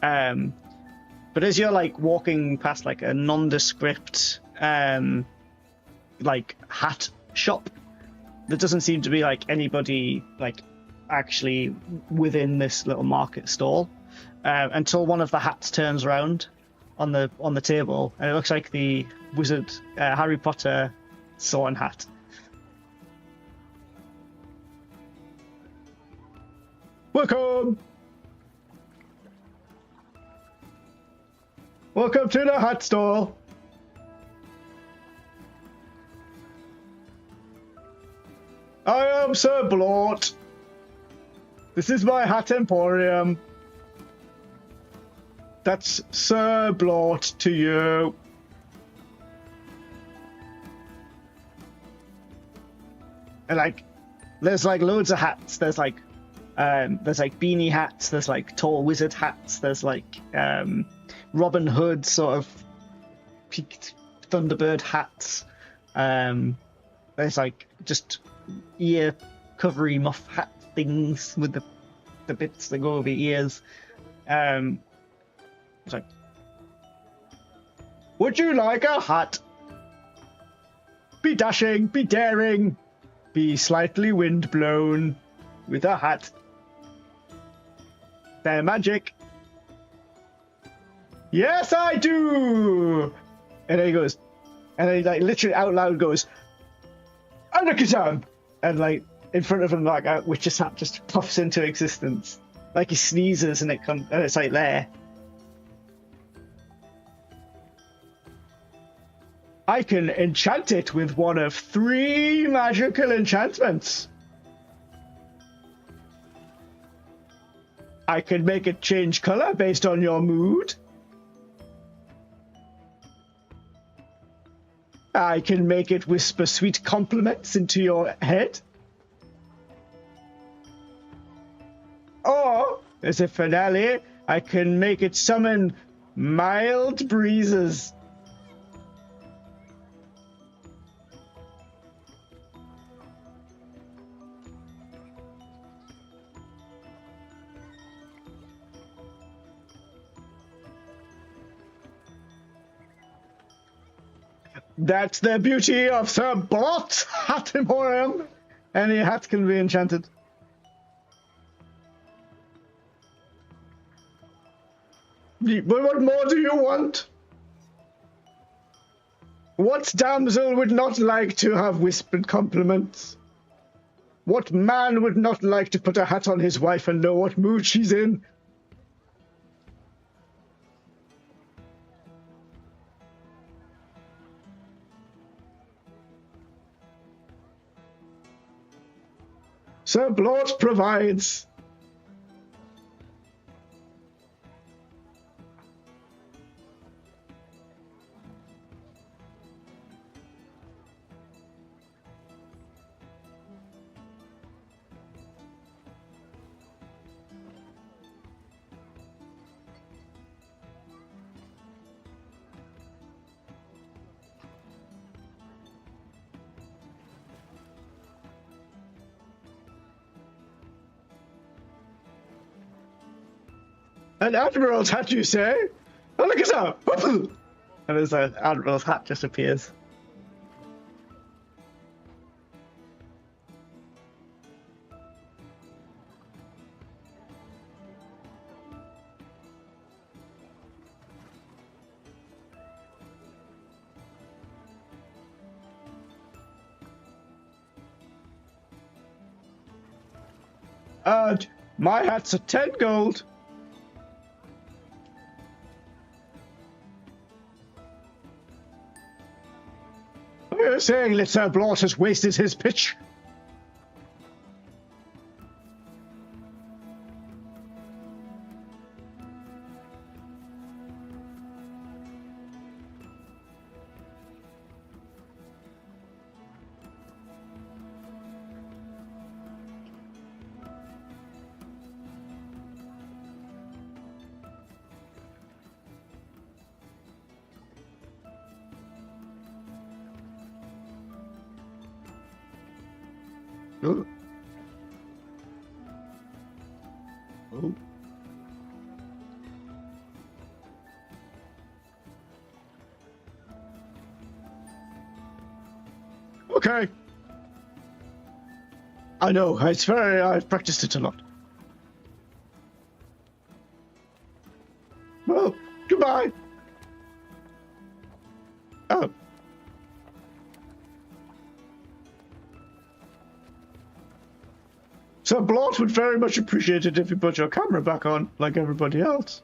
But as you're like walking past like a nondescript like hat shop, there doesn't seem to be like anybody like actually within this little market stall until one of the hats turns around on the table, and it looks like the wizard Harry Potter Sorn hat. Welcome to the hat stall. I am Sir Blort. This is my hat emporium. That's Sir Blort to you. And like, there's like loads of hats. There's like beanie hats. There's like tall wizard hats. There's like Robin Hood sort of peaked Thunderbird hats. There's like just ear covery muff hat things with the bits that go over ears. It's like, would you like a hat? Be dashing, be daring, be slightly windblown with a hat. They're magic. Yes, I do. And then he goes, and then he like literally out loud goes, Anarchism! And like in front of him, like a witch's hat just puffs into existence. Like he sneezes and it comes, and it's like there. I can enchant it with one of 3 magical enchantments. I can make it change color based on your mood. I can make it whisper sweet compliments into your head. Or, as a finale, I can make it summon mild breezes. That's the beauty of Sir Blot's Hat Emporium. Any hat can be enchanted. What more do you want? What damsel would not like to have whispered compliments? What man would not like to put a hat on his wife and know what mood she's in? Sir Blort provides. An admiral's hat, you say? Oh, look at that! And there's an admiral's hat just appears. My hat's a 10 gold. What are you saying, Little Blot has wasted his pitch? Oh. Oh. Okay. I know, I've practiced it a lot. Well, goodbye. Oh. Sir Blot would very much appreciate it if you put your camera back on, like everybody else.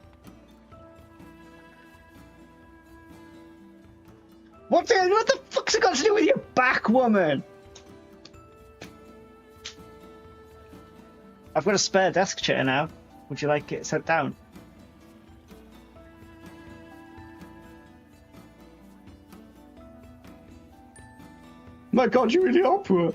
What the fuck's it got to do with your back, woman? I've got a spare desk chair now. Would you like it set down? My God, you really are poor.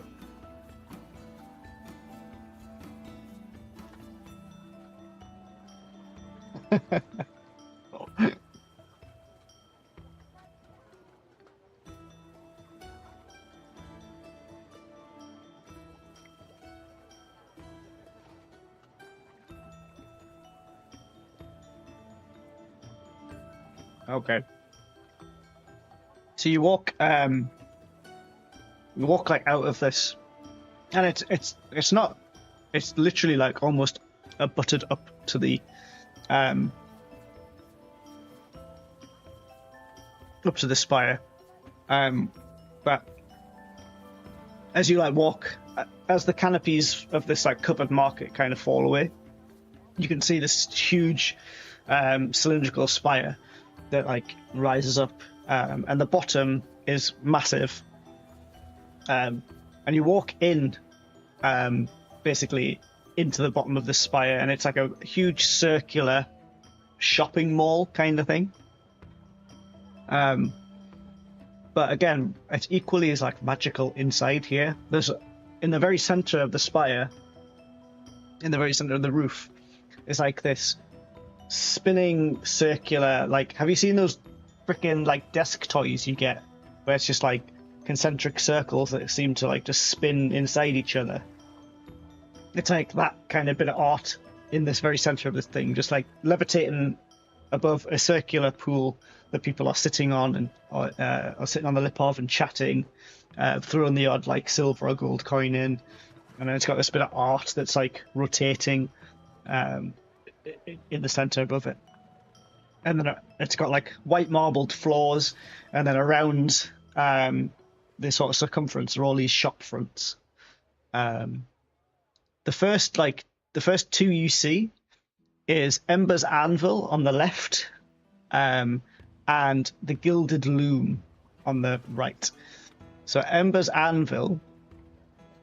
Okay. So you walk like out of this, and it's not, it's literally like almost butted up to the up to the spire, but as you like walk, as the canopies of this like covered market kind of fall away, you can see this huge cylindrical spire that like rises up, and the bottom is massive, and you walk in basically into the bottom of the spire, and it's like a huge circular shopping mall kind of thing, but again it's equally as like magical inside here. There's in the very center of the spire, in the very center of the roof, is like this spinning circular, like, have you seen those freaking like desk toys you get where it's just like concentric circles that seem to like just spin inside each other? It's like that kind of bit of art in this very center of this thing, just like levitating above a circular pool that people are sitting on and are sitting on the lip of and chatting, throwing the odd like silver or gold coin in, and then it's got this bit of art that's like rotating in the center above it, and then it's got like white marbled floors, and then around this sort of circumference are all these shop fronts. The first two you see is Ember's Anvil on the left, and the Gilded Loom on the right. So Ember's Anvil,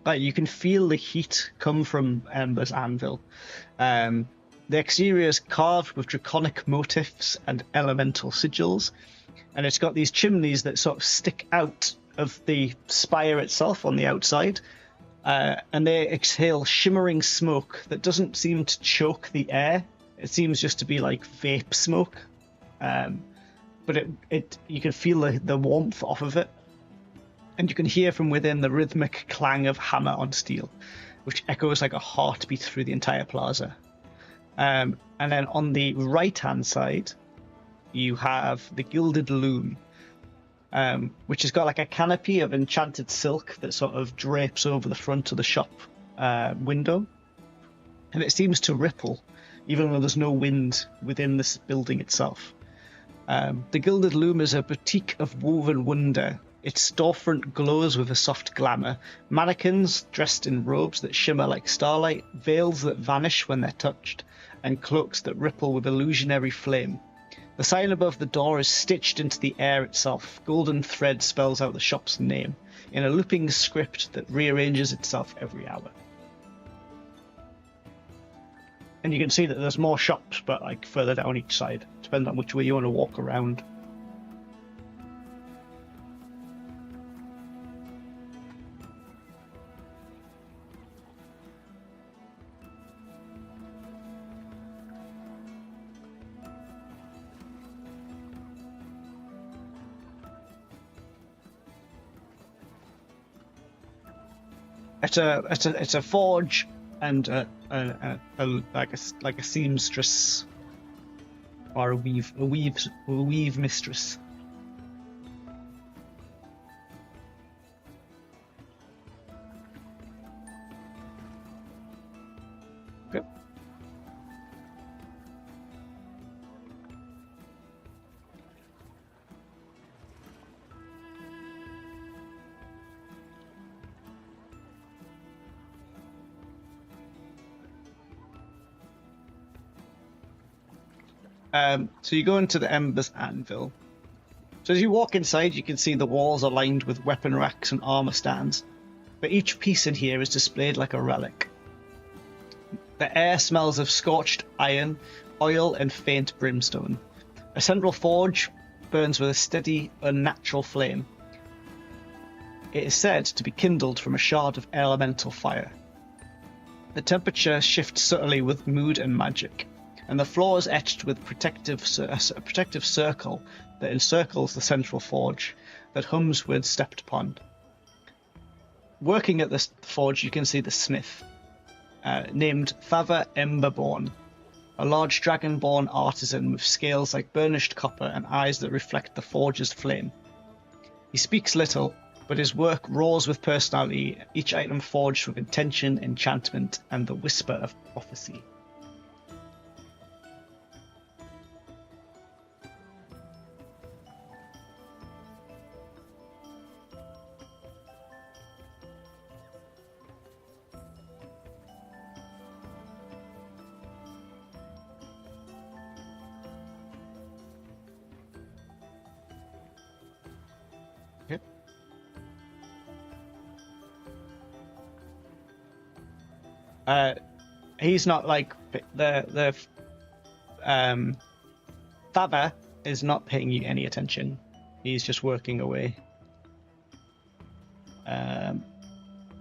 like, you can feel the heat come from Ember's Anvil. The exterior is carved with draconic motifs and elemental sigils, and it's got these chimneys that sort of stick out of the spire itself on the outside, and they exhale shimmering smoke that doesn't seem to choke the air. It seems just to be like vape smoke, but you can feel the warmth off of it, and you can hear from within the rhythmic clang of hammer on steel, which echoes like a heartbeat through the entire plaza. And then on the right-hand side, you have the Gilded Loom, which has got like a canopy of enchanted silk that sort of drapes over the front of the shop window, and it seems to ripple, even though there's no wind within this building itself. The Gilded Loom is a boutique of woven wonder Its storefront glows with a soft glamour. Mannequins dressed in robes that shimmer like starlight, veils that vanish when they're touched, and cloaks that ripple with illusionary flame. The sign above the door is stitched into the air itself. Golden thread spells out the shop's name, in a looping script that rearranges itself every hour. And you can see that there's more shops, but like further down each side. Depends on which way you want to walk around. It's a forge and like a seamstress or a weave mistress. Okay. So you go into the Embers Anvil. So as you walk inside, you can see the walls are lined with weapon racks and armor stands, but each piece in here is displayed like a relic. The air smells of scorched iron, oil, and faint brimstone. A central forge burns with a steady, unnatural flame. It is said to be kindled from a shard of elemental fire. The temperature shifts subtly with mood and magic, and the floor is etched with a protective circle that encircles the central forge that hums when stepped upon. Working at this forge, you can see the smith, named Thava Emberborn, a large dragonborn artisan with scales like burnished copper and eyes that reflect the forge's flame. He speaks little, but his work roars with personality, each item forged with intention, enchantment, and the whisper of prophecy. He's not like the Thava is not paying you any attention. He's just working away.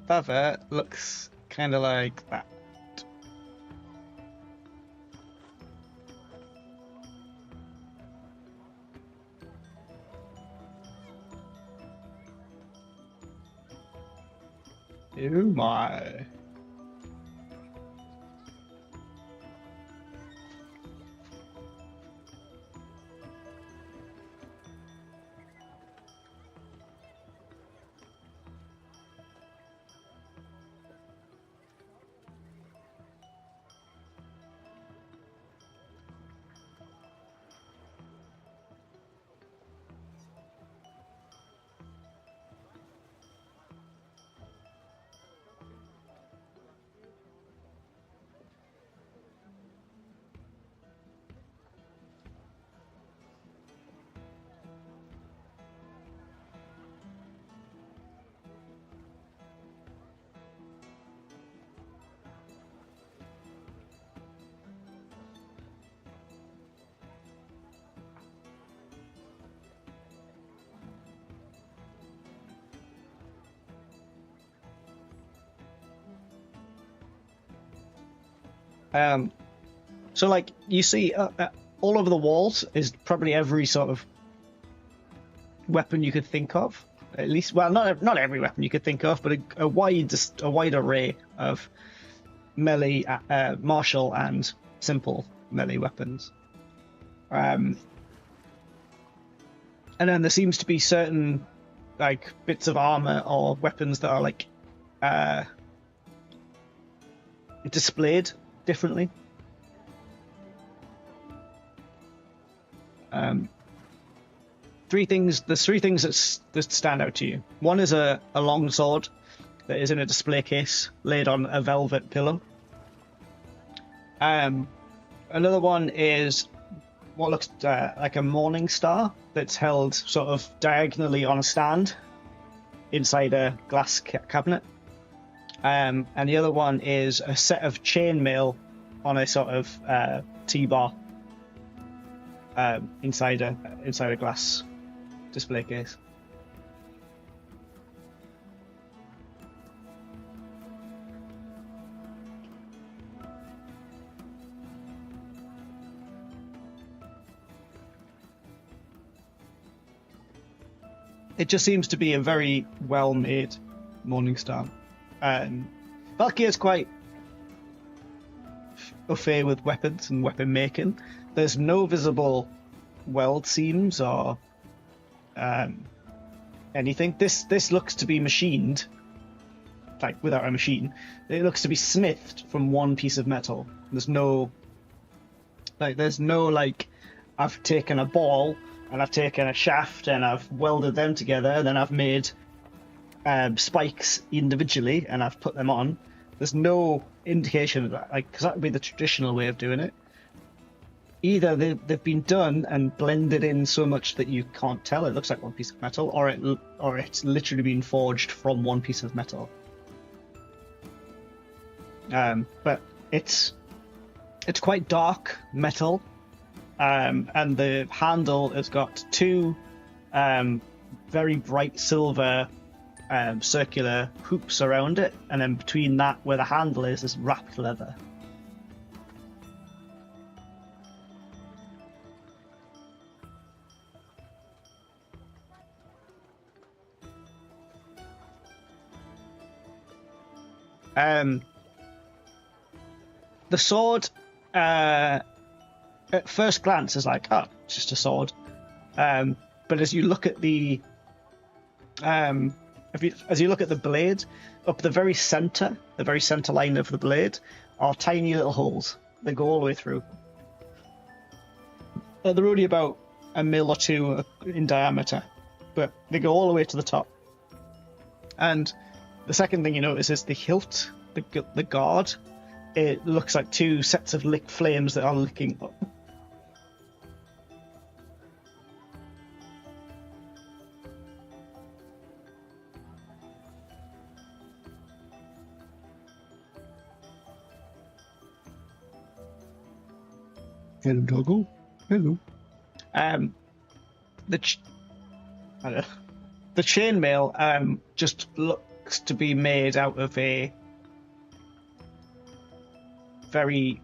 Thava looks kind of like that. Oh my. So like you see all over the walls is probably every sort of weapon you could think of, at least. Well, not every weapon you could think of, but a wide array of melee, martial and simple melee weapons. And then there seems to be certain like bits of armor or weapons that are like displayed differently. three things. There's three things that stand out to you. One is a long sword that is in a display case laid on a velvet pillow. Another one is what looks like a morning star that's held sort of diagonally on a stand inside a glass cabinet. And the other one is a set of chainmail on a sort of T-bar inside a glass display case. It just seems to be a very well-made Morningstar. Valkyrie is quite au fait with weapons and weapon making. There's no visible weld seams or anything. This looks to be machined, like without a machine. It looks to be smithed from one piece of metal. There's no I've taken a ball and I've taken a shaft and I've welded them together and then I've made spikes individually and I've put them on. There's no indication of that, because that would be the traditional way of doing it. Either they've been done and blended in so much that you can't tell it looks like one piece of metal, or it's literally been forged from one piece of metal. But it's quite dark metal. And the handle has got two very bright silver circular hoops around it, and then between that, where the handle is wrapped leather. The sword, at first glance, is like, oh, it's just a sword. But as you look at the as you look at the blade, up the very center line of the blade, are tiny little holes. They go all the way through. They're only about a mil or two in diameter, but they go all the way to the top. And the second thing you notice is the hilt, the guard. It looks like two sets of lit flames that are licking up. Hello, doggo. Hello. The chainmail just looks to be made out of a very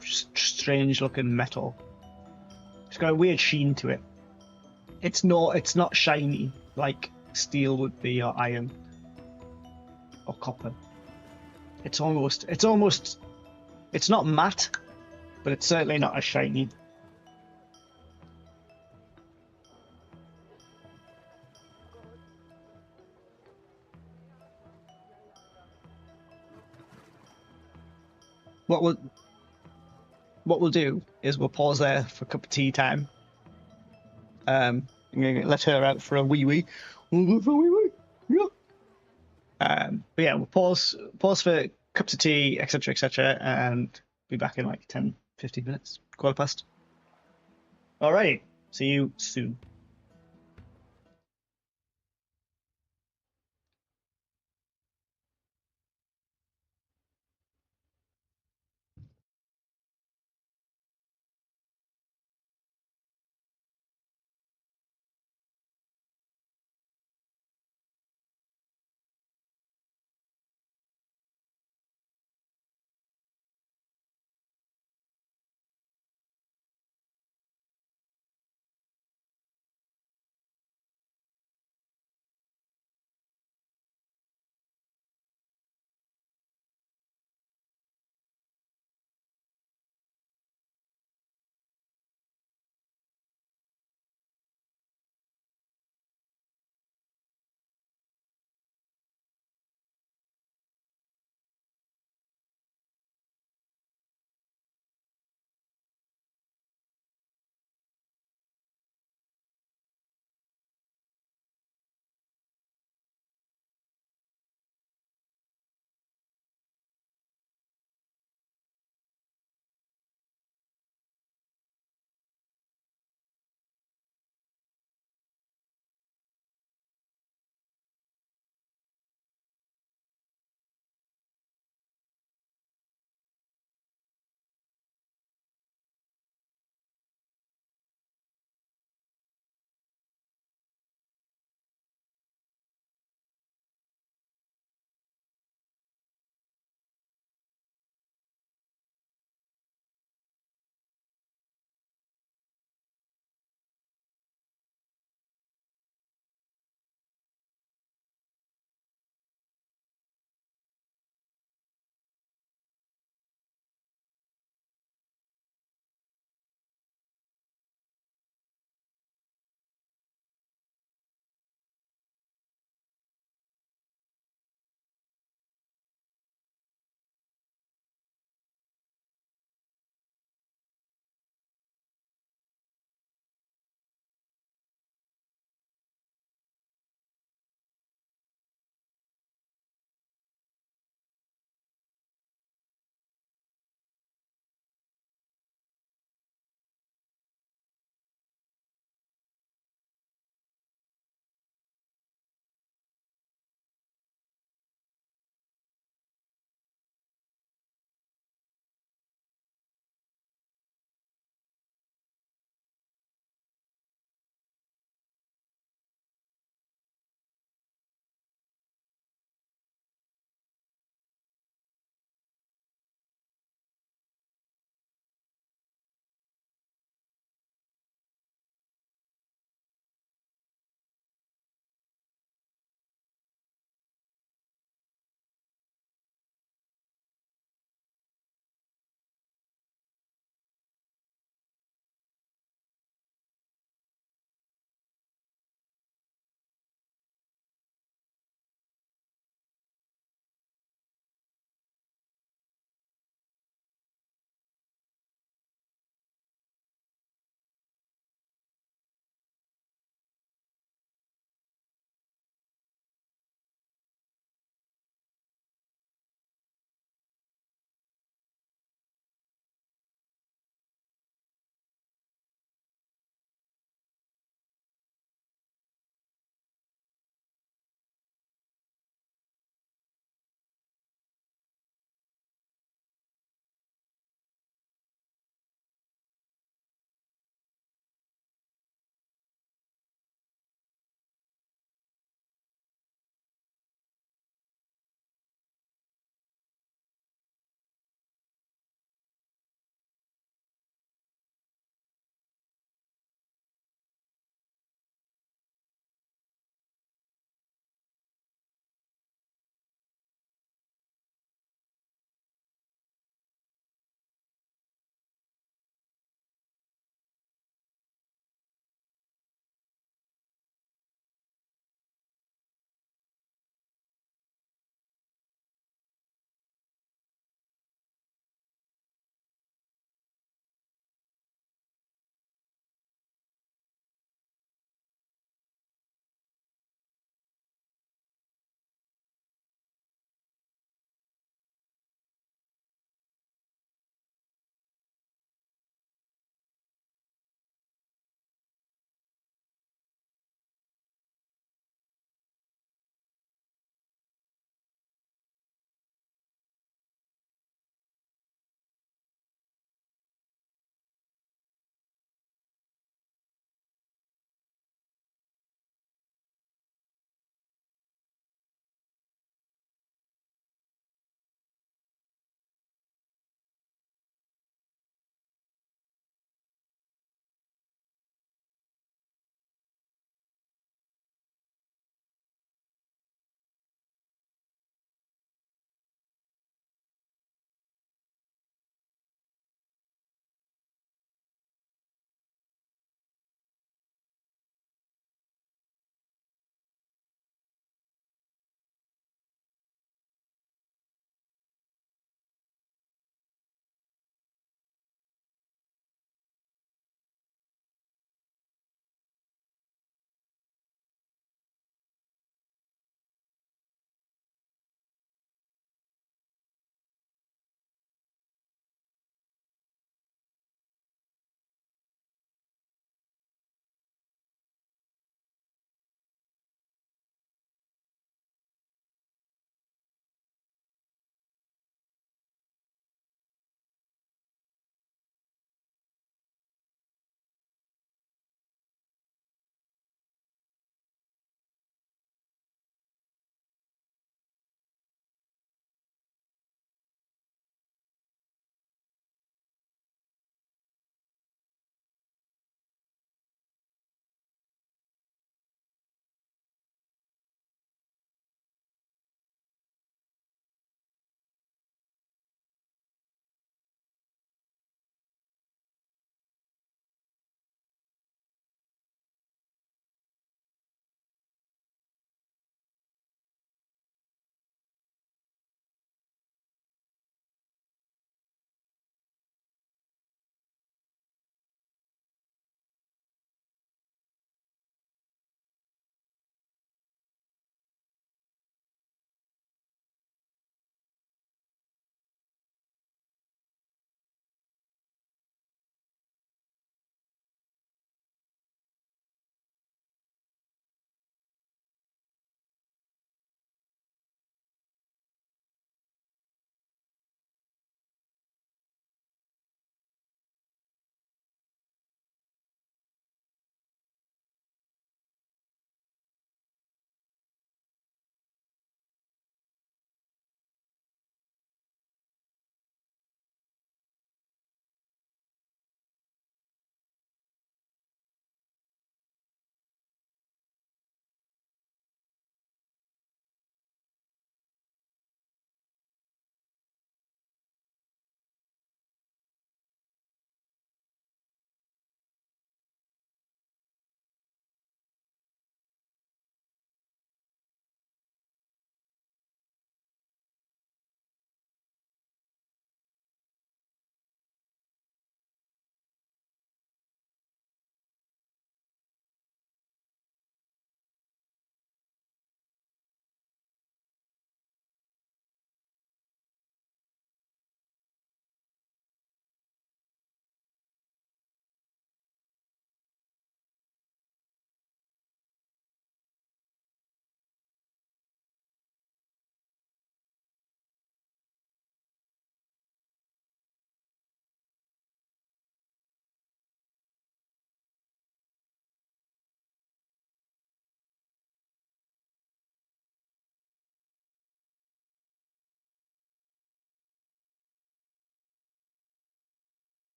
strange looking metal. It's got a weird sheen to it. It's not shiny like steel would be, or iron, or copper. It's not matte, but it's certainly not as shiny. What we'll do is we'll pause there for a cup of tea time. I'm gonna let her out for a wee wee. We'll go for a wee wee. Yeah. But yeah, we'll pause for cups of tea, etc., and be back in like 10, 15 minutes, quarter past. All right. See you soon.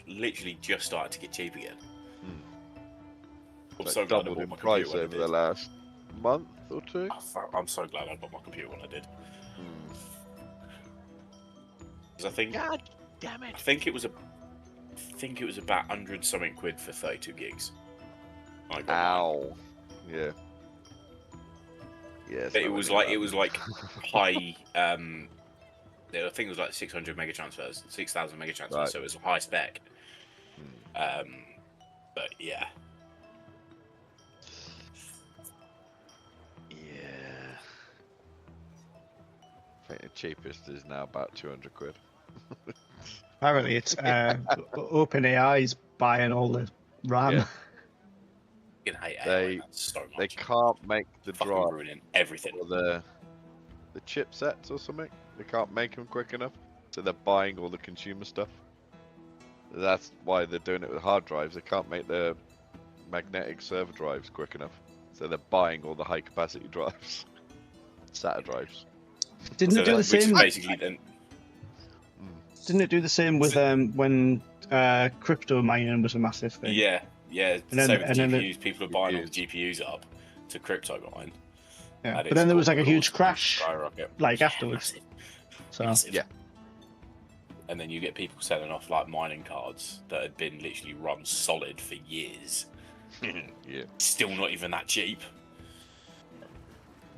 literally just started to get cheap again. I'm Like so glad I doubled bought in my price computer when I over the did. last month or two. I'm so glad I bought my computer when I did. Hmm. Because I think, God damn I it! think it was about 100 something quid for 32 gigs. I got mine. Ow. Yeah. Yeah. But it was like high. I think it was like 600 mega transfers, 6,000 mega transfers. Right. So it was a high spec. Hmm. But yeah, Yeah. I think the cheapest is now about 200 quid. Apparently, it's OpenAI's buying all the RAM. Yeah. you can hate They- AI so much. They can't make the Fucking drive ruining everything. or the chipsets or something. They can't make them quick enough, so they're buying all the consumer stuff. That's why they're doing it with hard drives. They can't make the magnetic server drives quick enough, so they're buying all the high capacity drives, SATA drives. Didn't So it do the which is same? basically then. Didn't it do the same with when crypto mining was a massive thing? Yeah. And Same then- with and then GPUs. People are buying all the GPUs up to crypto mine. Yeah. And But it's then there was caused- like a huge caused crash, skyrocket. like Yeah, afterwards. massive, So massive. Yeah. And then you get people selling off like mining cards that had been literally run solid for years. Yeah. Still not even that cheap.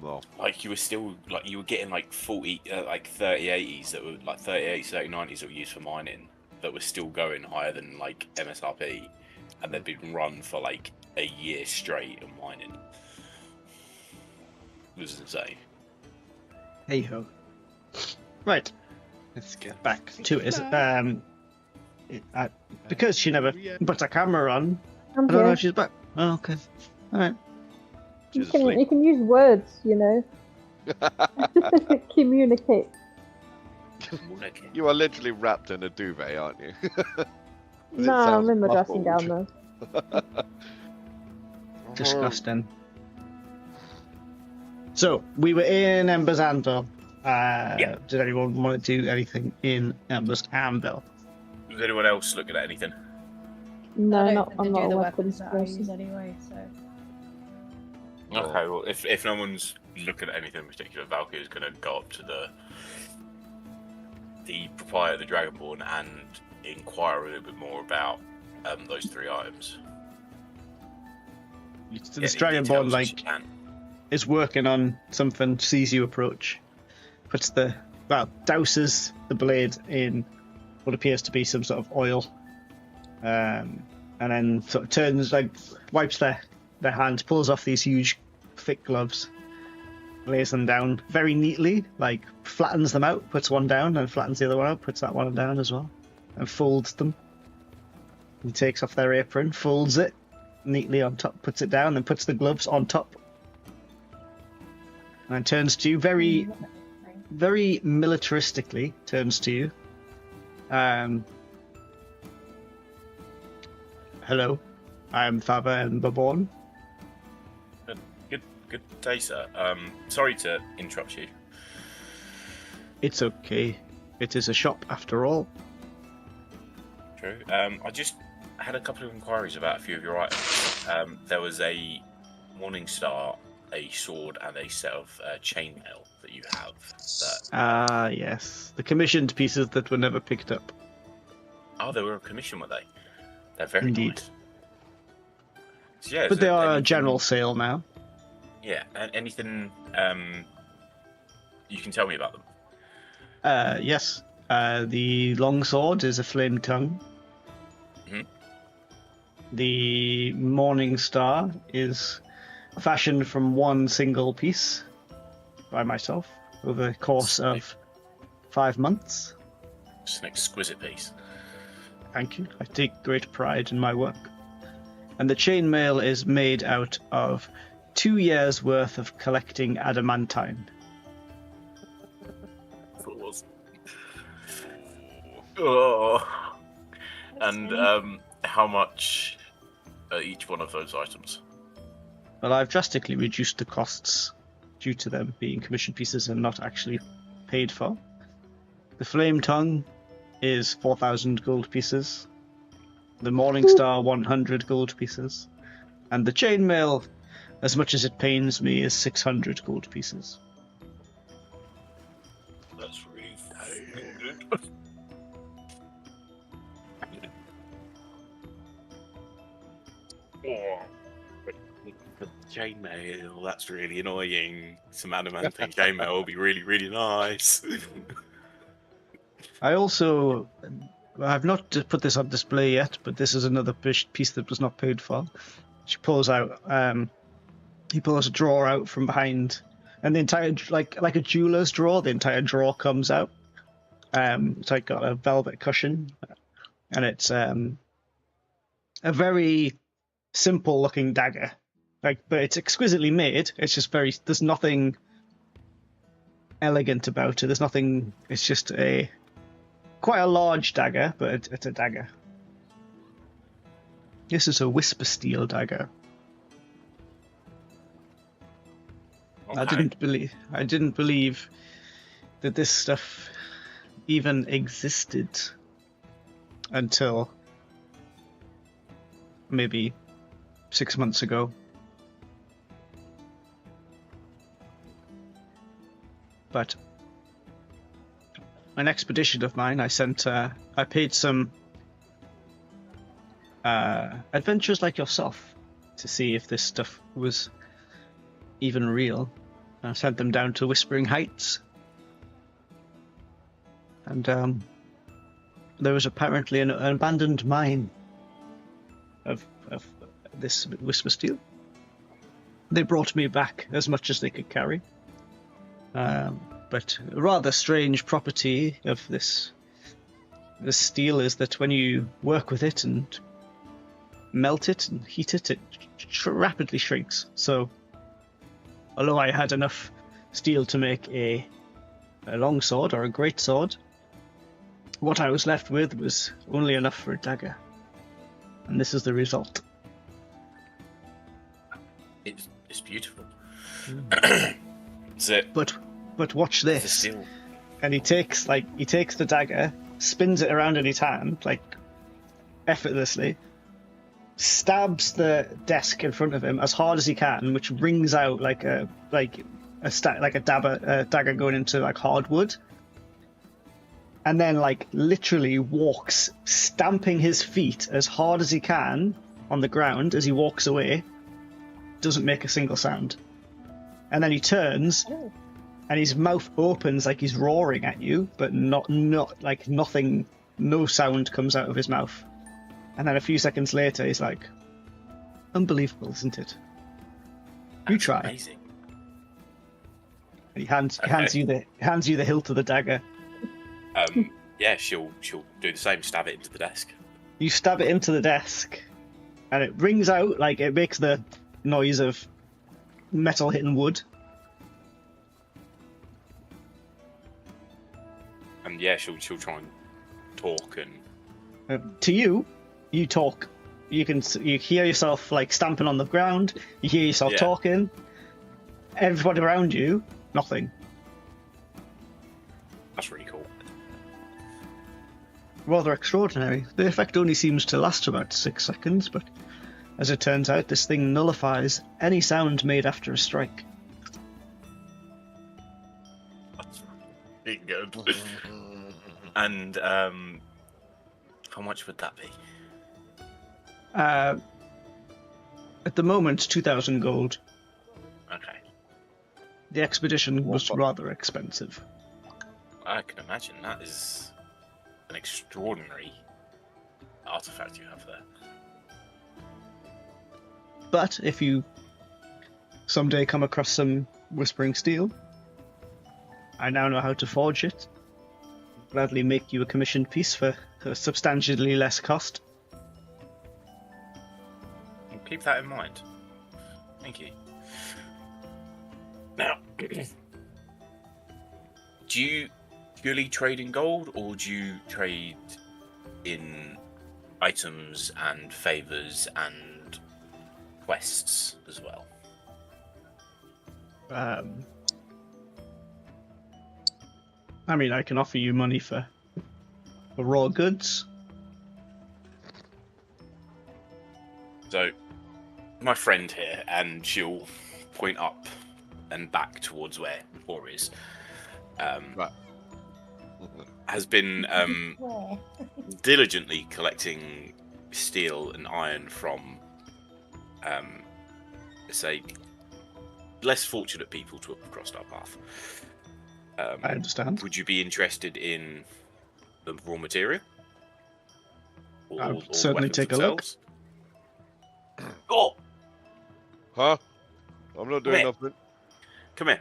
Well, Like you were getting like 3080s that were like 3080s, 3090s that were used for mining that were still going higher than like MSRP, and they'd been run for like a year straight of mining. It was insane. hey ho. Right. Let's get back to it. Because she never put a camera on, I'm I don't know here. if she's back. Oh, okay. Alright. You she's can, asleep. you can use words, you know. Communicate. You are literally wrapped in a duvet, aren't you? It No, I'm sounds in my dressing muffled. gown though. Disgusting. So, we were in Ember's Anvil. Yeah. Did anyone want to do anything in Ember's Anvil? Was anyone else looking at anything? No, I don't not, think I'm they not do a the weapons weapons that I use person. anyway, so. Okay, well, if no one's looking at anything in particular, Valkyrie is going to go up to the proprietor of the Dragonborn and inquire a little bit more about those 3 items. This Get any Dragonborn, details as she like, can. is working on something, sees you approach, douses the blade in what appears to be some sort of oil, and then sort of turns, like, wipes their hands, pulls off these huge, thick gloves, lays them down very neatly, like, flattens them out, puts one down, and flattens the other one out, puts that one down as well, and folds them. He takes off their apron, folds it neatly on top, puts it down, then puts the gloves on top, and turns to you very, very militaristically. Turns to you. Hello, I am Faber and Baborn. Good day, sir. Sorry to interrupt you. It's okay. It is a shop after all. True. I just had a couple of inquiries about a few of your items. There was a Morningstar, a sword, and a set of chainmail that you have. That Ah, yes. The commissioned pieces that were never picked up. they were a commission, were they? They're very Indeed. nice. So, yeah, is But they there are a anything- general sale now. Yeah, and anything you can tell me about them? Yes. The longsword is a flame tongue. Mhm. The Morning Star is fashioned from one single piece by myself over the course of 5 months. It's an exquisite piece. Thank you. I take great pride in my work. And the chainmail is made out of 2 years' worth of collecting adamantine. Fools. Oh. And how much are each one of those items? Well, I've drastically reduced the costs due to them being commission pieces and not actually paid for. The flame tongue is 4,000 gold pieces. The Morningstar 100 gold pieces. And the chainmail, as much as it pains me, is 600 gold pieces. That's really good. Oh, the chainmail, that's really annoying. Some adamantine chainmail will be really, really nice. I also, I've not put this on display yet, but this is another piece that was not paid for. She pulls out, he pulls a drawer out from behind, and the entire, like a jeweler's drawer, the entire drawer comes out. It's like got a velvet cushion, and it's a very simple looking dagger, but it's exquisitely made. It's just there's nothing elegant about it. There's nothing. It's just quite a large dagger, but it's a dagger. This is a whisper steel dagger. Okay. I didn't believe that this stuff even existed until maybe 6 months ago. But an expedition of mine, I paid some adventurers like yourself to see if this stuff was even real. I sent them down to Whispering Heights, and there was apparently an abandoned mine of this whisper steel. They brought me back as much as they could carry. But a rather strange property of this steel is that when you work with it and melt it and heat it, it rapidly shrinks. So, although I had enough steel to make a long sword or a great sword, what I was left with was only enough for a dagger. And this is the result. It's beautiful. So, But watch this. Still... And he takes the dagger, spins it around in his hand, like effortlessly, stabs the desk in front of him as hard as he can, which rings out like a dagger going into like hardwood. And then like literally walks, stamping his feet as hard as he can on the ground as he walks away. Doesn't make a single sound. And then he turns, and his mouth opens like he's roaring at you, but not like nothing, no sound comes out of his mouth. And then a few seconds later, he's like, "Unbelievable, isn't it? You That's try." Amazing. And he hands you the hilt of the dagger. Yeah, she'll do the same. Stab it into the desk. You stab it into the desk, and it rings out like it makes the noise of metal hitting wood. And yeah, she'll try and talk and. To you talk. You hear yourself like stamping on the ground. You hear yourself talking. Everybody around you, nothing. That's really cool. Rather extraordinary. The effect only seems to last about 6 seconds, but as it turns out, this thing nullifies any sound made after a strike. That's really good. And how much would that be? At the moment, 2,000 gold. Okay. The expedition was rather expensive. I can imagine that is an extraordinary artifact you have there. But if you someday come across some Whispering Steel, I now know how to forge it. Gladly make you a commissioned piece for a substantially less cost. I'll keep that in mind. Thank you. Now, do you purely trade in gold, or do you trade in items and favors and quests as well? I mean, I can offer you money for raw goods. So, my friend here, and she'll point up and back towards where Thor is, Right. has been Where? diligently collecting steel and iron from, say, less fortunate people to have crossed our path. I understand. Would you be interested in the raw material? I'll Or the certainly weapons take a look. themselves? Oh, Huh? I'm not doing Wait. nothing. come here.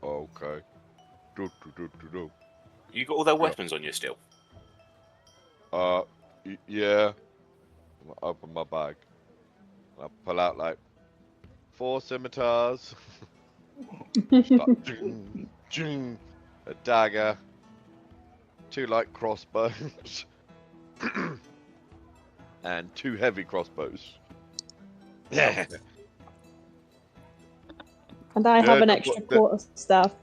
Okay. Do. You got all their weapons on you still? Yeah. I open my bag. I pull out like 4 scimitars. Start jing, jing, a dagger, 2 light crossbows, and 2 heavy crossbows. Yeah. And I have an Yeah, extra but- quarter staff.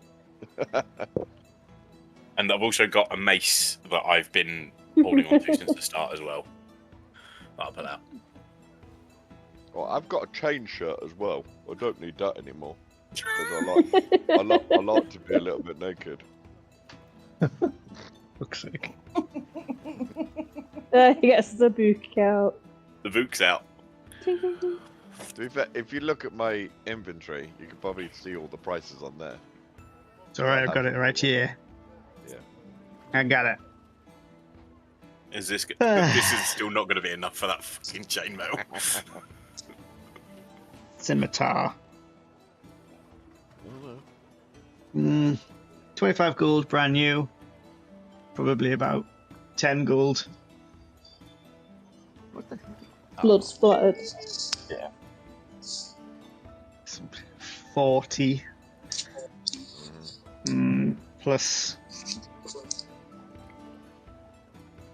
And I've also got a mace that I've been holding on to since the start as well. That I'll pull out. Well, I've got a chain shirt as well. I don't need that anymore. Because I like to be a little bit naked. Looks like. He gets the book out. The Vook's out. To be fair, if you look at my inventory, you can probably see all the prices on there. It's alright, I've got it right here. Yeah. I got it. Is this? This is still not going to be enough for that fucking chainmail. Scimitar. 25 gold, brand new. Probably about 10 gold. What the Blood splattered. 40. Plus.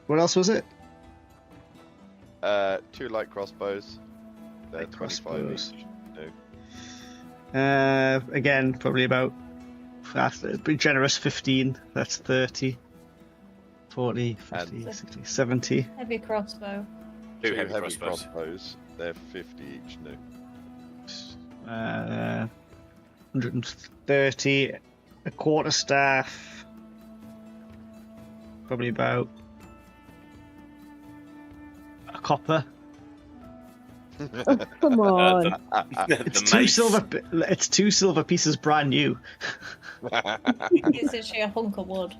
What else was it? 2 light crossbows. They're Light 25 crossbows. each. No. Again, probably about. That's be generous 15. That's 30. 40, 50, And- 60, 70. Heavy crossbow. 2 2 heavy heavy crossbows. crossbows. They're 50 each. No. 130. A quarter staff. Probably about a copper. Come on. It's The two mace. silver. It's 2 silver pieces, brand new. It's actually a hunk of wood.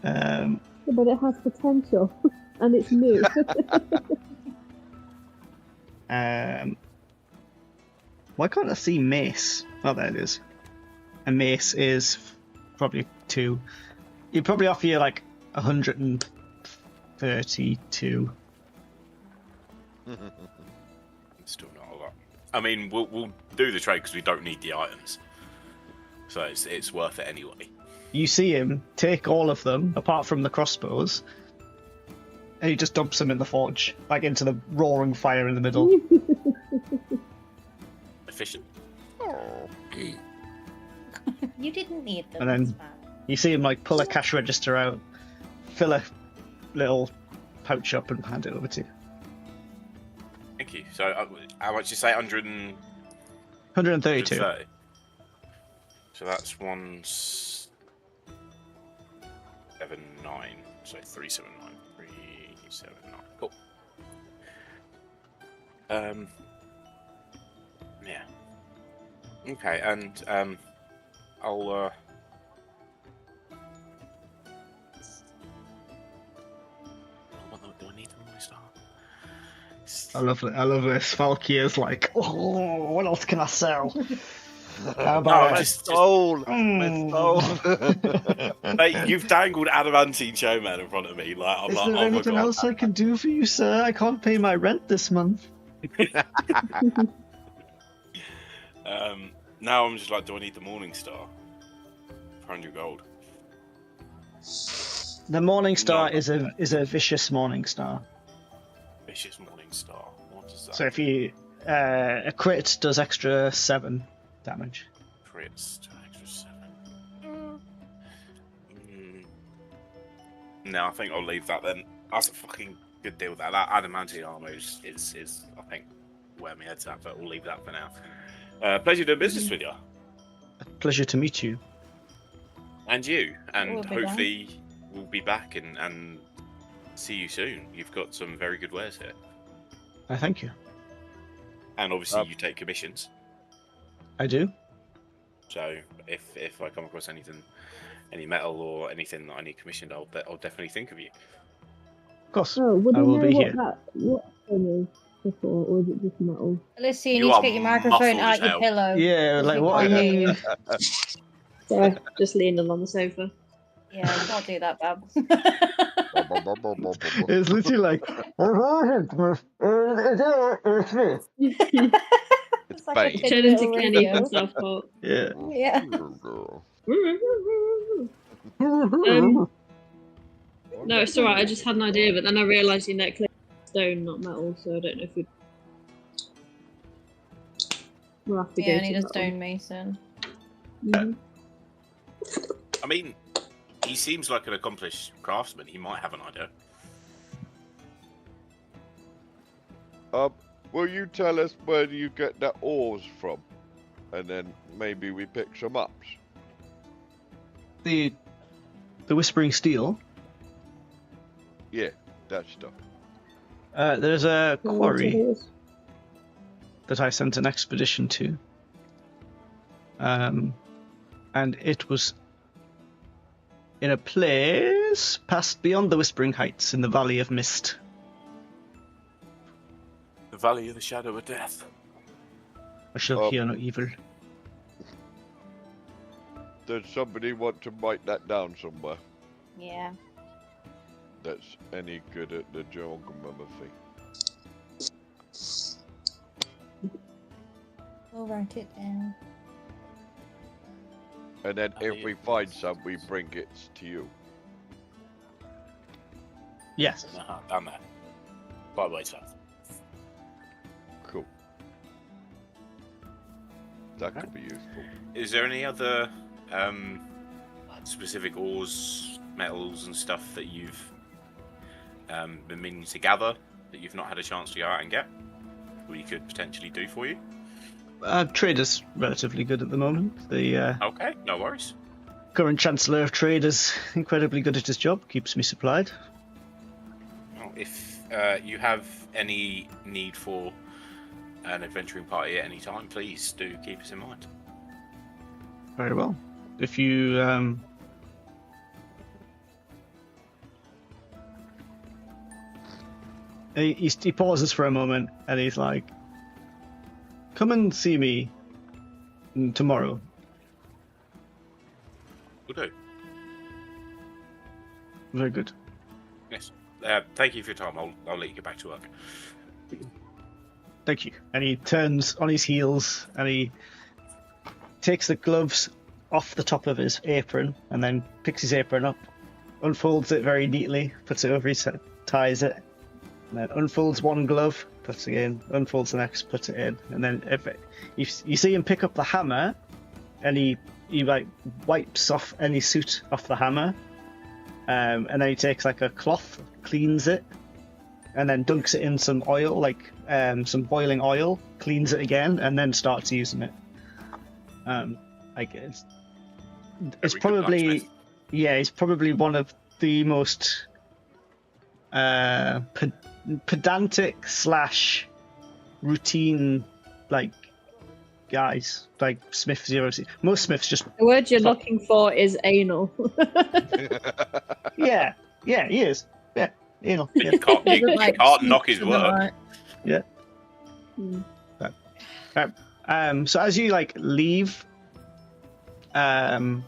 Um, But it has potential. And it's new. Why can't I see mace? Oh, there it is. A mace is probably 2. You'd probably offer you like 132. Still not a lot. I mean, we'll do the trade because we don't need the items, so it's worth it anyway. You see him take all of them, apart from the crossbows, and he just dumps them in the forge, like into the roaring fire in the middle. Efficient. You didn't need them. And then- it's fine. You see him like pull a cash register out, fill a little pouch up, and hand it over to you. Thank you. So, how much did you say? 130. 132. So that's 179. So 379. 379. Cool. Yeah. Okay, and I'll do I need the Morning Star? I love it. I love this. Valkyr's like, oh, what else can I sell? How about No, it? just- Soul! Mm. Mate, you've dangled adamantine showman in front of me. Like, I'm Is like, there oh my anything god. else I can do for you, sir? I can't pay my rent this month. Now I'm just like, do I need the Morning Star? 100 gold. The Morning Star No. is a vicious Morning Star. Vicious Morning Star. What is that? So if you a crit does extra 7 damage. Crits to extra 7. No, I think I'll leave that then. That's a fucking good deal. That adamantine armor is I think where my head's at, but we'll leave that for now. Pleasure doing business with you. Pleasure to meet you. And you. And We'll be hopefully we'll be back and see you soon. You've got some very good wares here. Thank you. And obviously you take commissions. I do. So if I come across anything, any metal or anything that I need commissioned, I'll definitely think of you. Of course. Oh, would I you will know be what here. what thing is before, or is it just metal? Alyssa, you You need to are get your microphone muffled out as your hell. pillow. Yeah, 'cause like we what are can't hear you? Sorry, just leaning on the sofa. Yeah, you can't do that, Bab. It's literally like. It's like a Bane. tiny Turn into little Kenny radio. from South Park. Yeah. Yeah. No, it's alright, I just had an idea, but then I realised your necklace is stone, not metal, so I don't know if we'd... We'll have to Yeah, go I need to a that stonemason. one. I mean, he seems like an accomplished craftsman. He might have an idea. Will you tell us where you get the ores from? And then maybe we pick some up. The Whispering Steel. Yeah, that stuff. There's a Mhm. quarry that I sent an expedition to. And it was in a place past beyond the Whispering Heights in the Valley of Mist. The Valley of the Shadow of Death. I shall hear no evil. Does somebody want to write that down somewhere? Yeah. That's any good at the geography. We'll write it down. And then if we find some, we bring it to you. Yes. Down there. Quite a way south. Cool. That could be useful. Is there any other specific ores, metals, and stuff that you've been meaning to gather that you've not had a chance to go out and get? We could potentially do for you? Trade is relatively good at the moment. The Okay, no worries. current Chancellor of Trade is incredibly good at his job, keeps me supplied. Well, if you have any need for an adventuring party at any time, please do keep us in mind. Very well. If you he pauses for a moment and he's like, "Come and see me tomorrow." Will do. Very good. Yes. Thank you for your time. I'll let you get back to work. Thank you. And he turns on his heels and he takes the gloves off the top of his apron and then picks his apron up, unfolds it very neatly, puts it over his head, ties it, and then unfolds one glove, puts it in, unfolds the next, puts it in, and then you see him pick up the hammer, and he like wipes off any soot off the hammer, and then he takes like a cloth, cleans it, and then dunks it in some oil, like some boiling oil, cleans it again, and then starts using it. Like it's Very good probably blacksmith. he's probably one of the most pedantic / routine like guys, like Smith 06. Most Smiths just The word you're looking for is anal. yeah he is anal. But you can't, you Like, can't knock his to the work. right. So as you like leave, and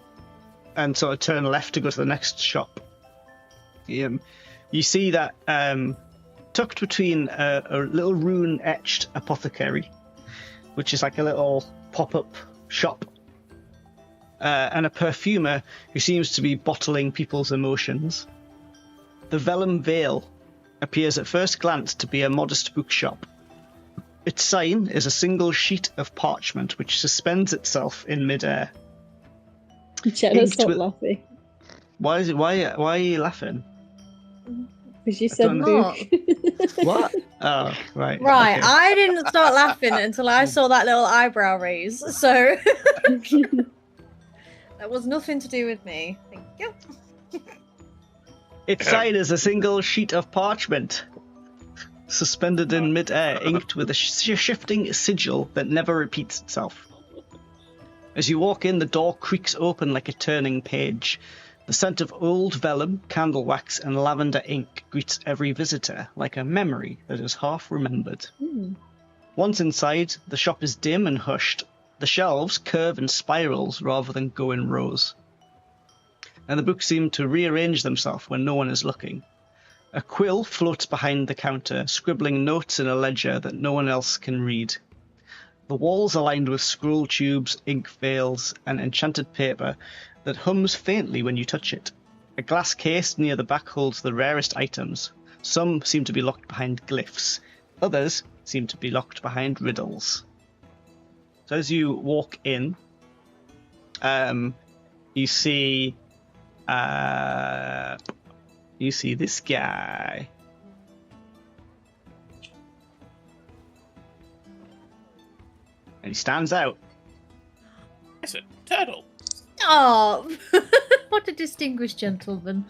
sort of turn left to go to the next shop, you see that tucked between a little rune-etched apothecary, which is like a little pop-up shop, and a perfumer who seems to be bottling people's emotions. The Vellum Vale appears at first glance to be a modest bookshop. Its sign is a single sheet of parchment which suspends itself in midair. Jenna, Inked stop with- laughing. Why are you laughing? Because you I said don't know. book. What? Oh, right. Right, okay. I didn't start laughing until I saw that little eyebrow raise, so that was nothing to do with me. Thank you. Its side is a single sheet of parchment, suspended in mid-air, inked with a shifting sigil that never repeats itself. As you walk in, the door creaks open like a turning page. The scent of old vellum, candle wax, and lavender ink greets every visitor, like a memory that is half remembered. Once inside, the shop is dim and hushed. The shelves curve in spirals rather than go in rows. And the books seem to rearrange themselves when no one is looking. A quill floats behind the counter, scribbling notes in a ledger that no one else can read. The walls are lined with scroll tubes, ink veils, and enchanted paper that hums faintly when you touch it. A glass case near the back holds the rarest items. Some seem to be locked behind glyphs. Others seem to be locked behind riddles. So as you walk in, you see this guy. And he stands out. It's a turtle. Oh, what a distinguished gentleman.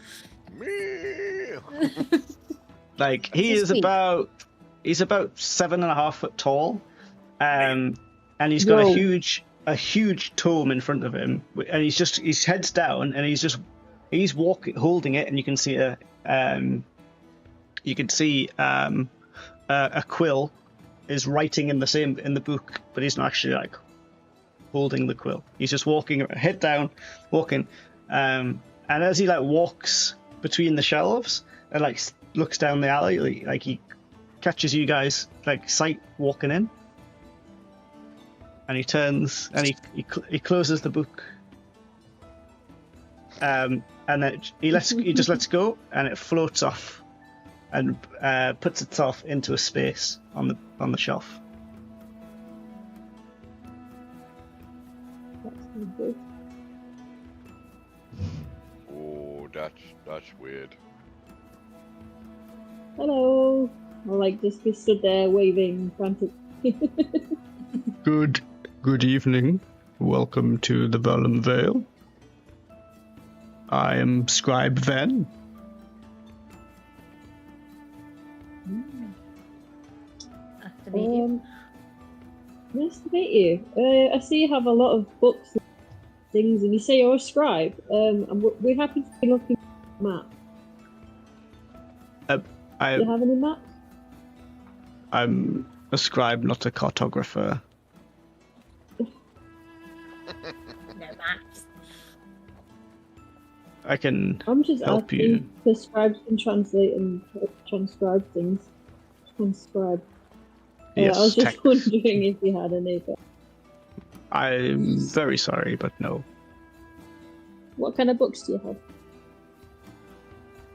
Like, he's about 7.5 foot tall. And he's got a huge tome in front of him. And his head's down, and he's walking, holding it, and you can see a quill is writing in the book, but he's not actually like holding the quill. He's just walking, head down, walking, and as he like walks between the shelves and like looks down the alley, like he catches you guys like sight walking in, and he turns and he closes the book, and then he just lets go, and it floats off and puts itself into a space on the shelf. Oh, that's weird. Hello. I like just be stood there waving frantically. Good evening. Welcome to the Vellum Vale. I am Scribe Ven. Nice to meet you. Nice to meet you. I see you have a lot of books and things, and you say you're a scribe. And we're happy to be looking at a map. Do you have any maps? I'm a scribe, not a cartographer. No maps. I can I'm just help asking you. if scribes can translate and transcribe things. Transcribe. Yes, I was just wondering if you had any. But I'm very sorry, but no. what kind of books do you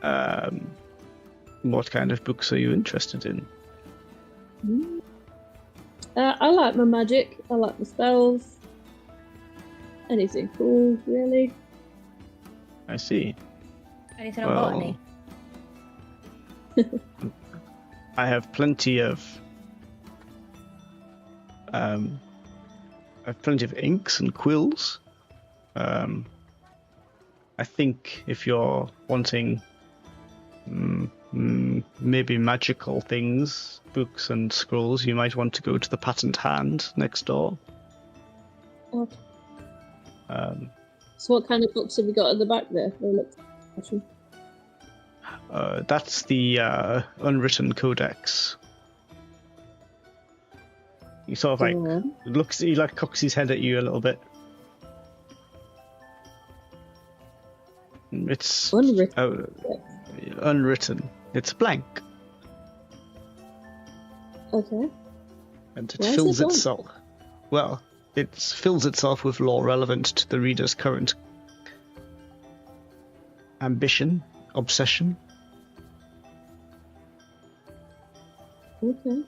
have? What kind of books are you interested in? I like my magic. I like my spells. Anything cool, really. I see. Anything on botany? I have plenty of inks and quills. I think if you're wanting maybe magical things, books and scrolls, you might want to go to the Patent Hand next door. Okay. So what kind of books have you got at the back there? They look special. That's the Unwritten Codex. He sort of like looks. He like cocks his head at you a little bit. It's Unwritten. Unwritten. It's blank, Okay. and it Why is fills it blank? itself. Well, it fills itself with lore relevant to the reader's current ambition, obsession. Okay.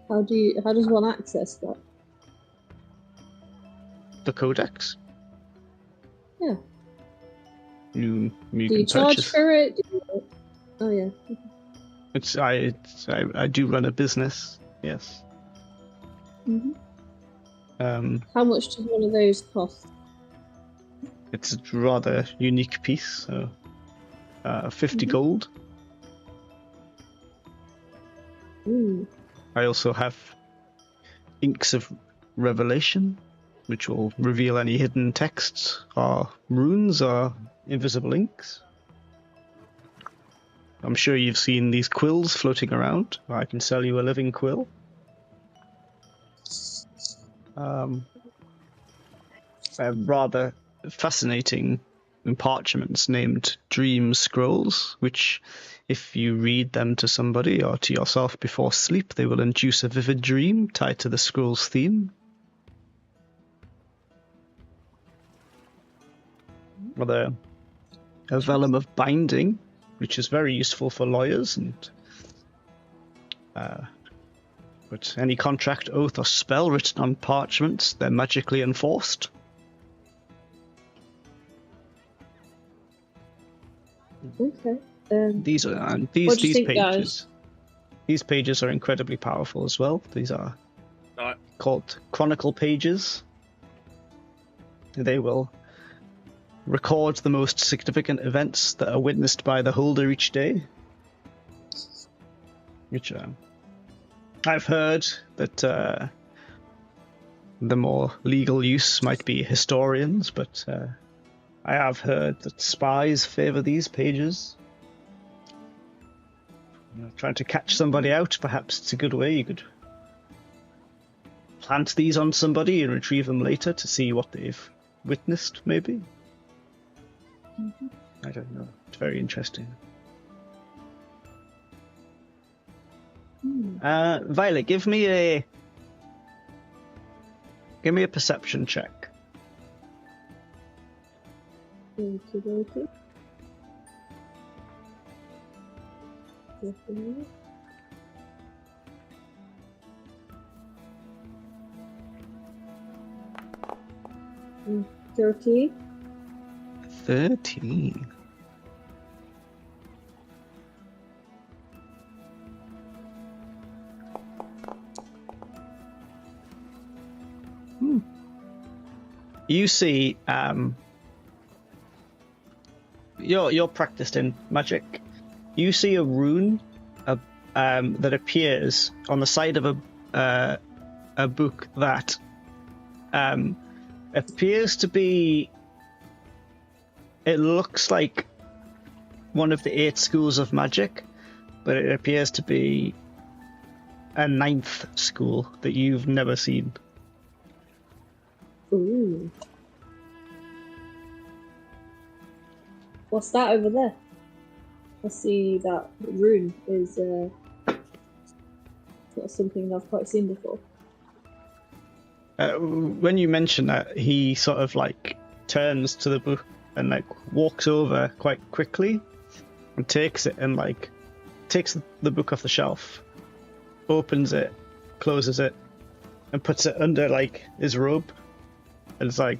How does one access that? The Codex. Yeah. you Do you can charge purchase. for it? Oh yeah. I do run a business. Yes. hmm Um, How much does one of those cost? it's a rather unique piece. So, 50 Mhm. gold. Ooh. I also have Inks of Revelation, which will reveal any hidden texts or runes or invisible inks. I'm sure you've seen these quills floating around. I can sell you a living quill. A rather fascinating parchments named Dream Scrolls, which, if you read them to somebody or to yourself before sleep, they will induce a vivid dream tied to the scroll's theme. Or a vellum of binding, which is very useful for lawyers, and but any contract, oath, or spell written on parchments, they're magically enforced. Okay. These are and What do you these think, pages. guys? These pages are incredibly powerful as well. These are Alright. called Chronicle pages. They will record the most significant events that are witnessed by the holder each day. Which I've heard that the more legal use might be historians, but I have heard that spies favor these pages. Trying to catch somebody out, perhaps it's a good way. You could plant these on somebody and retrieve them later to see what they've witnessed, maybe? I don't know. It's very interesting. Violet, give me a perception check. Okey-dokey. Definitely. Mm, 13. 13. You see, you're practiced in magic. You see a rune that appears on the side of a book that appears to be. It looks like one of the 8 schools of magic, but it appears to be a 9th school that you've never seen. Ooh. What's that over there? I see that rune is not something I've quite seen before. When you mention that, he sort of like turns to the book and like walks over quite quickly and takes it and like takes the book off the shelf, opens it, closes it, and puts it under like his robe. And it's like,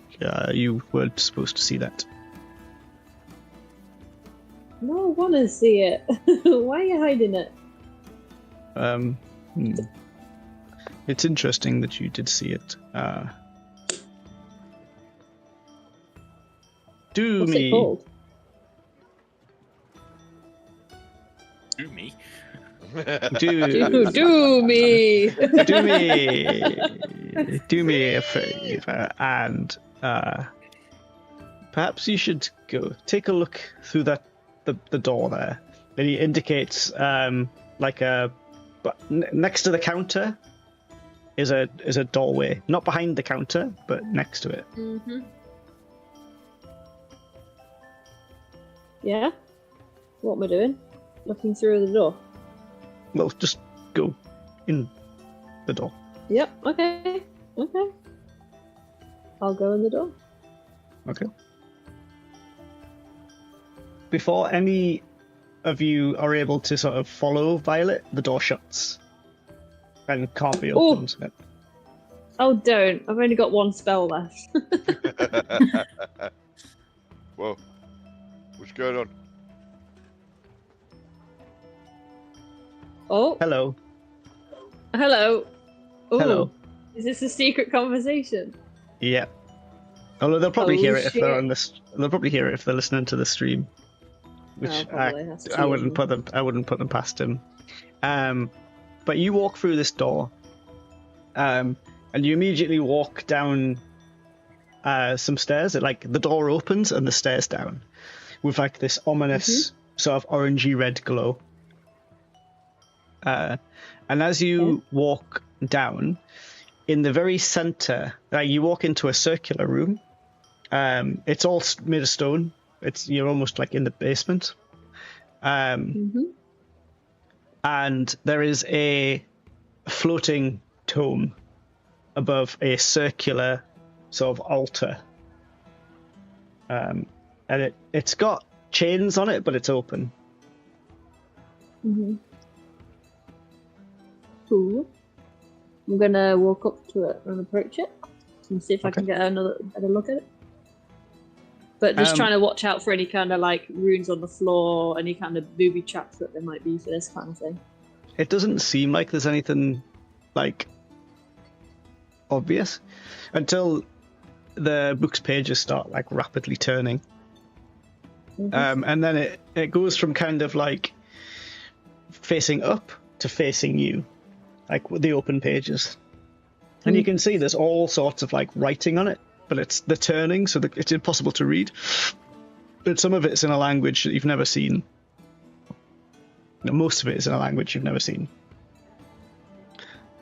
you weren't supposed to see that. No, I want to see it. Why are you hiding it? It's interesting that you did see it. Do What's me. it called? Do me. Do me. Do me a favor, and perhaps you should go take a look through the door there. And he indicates like next to the counter is a doorway, not behind the counter, but next to it. Mm-hmm. Yeah? What am I doing? Looking through the door. Well, just go in the door. Yep, okay. Okay. I'll go in the door. Okay. Before any of you are able to sort of follow Violet, the door shuts and can't be opened. Oh, don't. I've only got one spell left. Whoa. What's going on? Oh, Hello. hello. Ooh, Hello. Is this a secret conversation? Yeah. Although they'll probably Oh, hear it if they're shit. on this. They'll probably hear it if they're listening to the stream. Which Oh, probably. That's I two wouldn't of put them. I wouldn't put them past him. But you walk through this door, and you immediately walk down some stairs. The door opens and the stairs down, with like this ominous sort of orangey red glow. And as you walk down, in the very center, you walk into a circular room. It's all made of stone. You're almost like in the basement. And there is a floating tome above a circular sort of altar. And it's got chains on it, but it's open. Cool. I'm gonna walk up to it and approach it and see if I can get another better look at it. But just trying to watch out for any kind of like runes on the floor, any kind of booby traps that there might be for this kind of thing. It doesn't seem like there's anything like obvious until the book's pages start like rapidly turning. And then it goes from kind of like facing up to facing you, like with the open pages. And you can see there's all sorts of like writing on it, but they're turning, so it's impossible to read. But some of it's in a language that you've never seen. No, most of it is in a language you've never seen.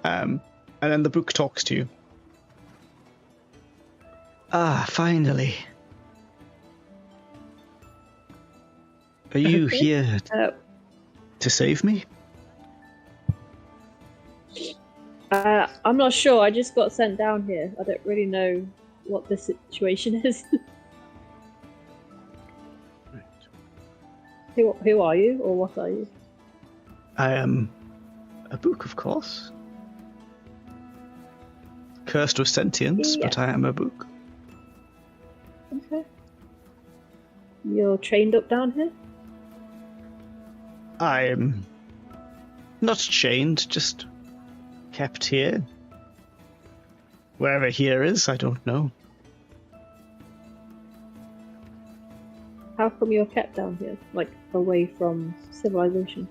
And then the book talks to you. Ah, finally. Are you here to save me? I'm not sure. I just got sent down here. I don't really know what the situation is. Who are you, or what are you? I am a book, of course. Cursed with sentience, but I am a book. Okay. You're trained up down here? I am not chained, just kept here. Wherever here is, I don't know. How come you're kept down here, like away from civilization?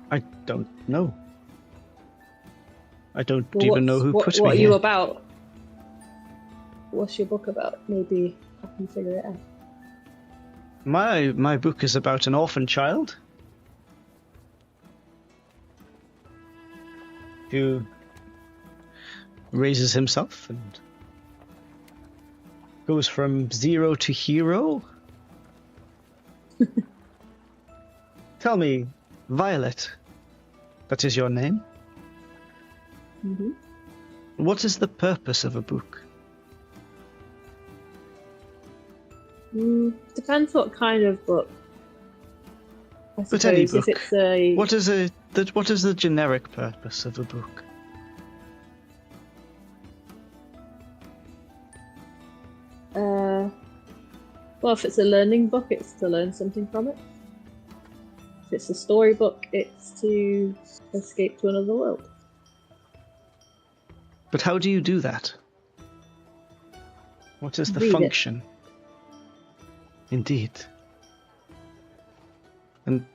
I don't know. I don't even know who put me What are here. you about? What's your book about? Maybe I can figure it out. My book is about an orphan child who raises himself and goes from zero to hero. Tell me, Violet, that is your name? What is the purpose of a book? Depends what kind of book. I But any suppose book. if it's a... What is the generic purpose of a book? Well, if it's a learning book, it's to learn something from it. If it's a storybook, it's to escape to another world. But how do you do that? What is the Read it. function? Indeed. And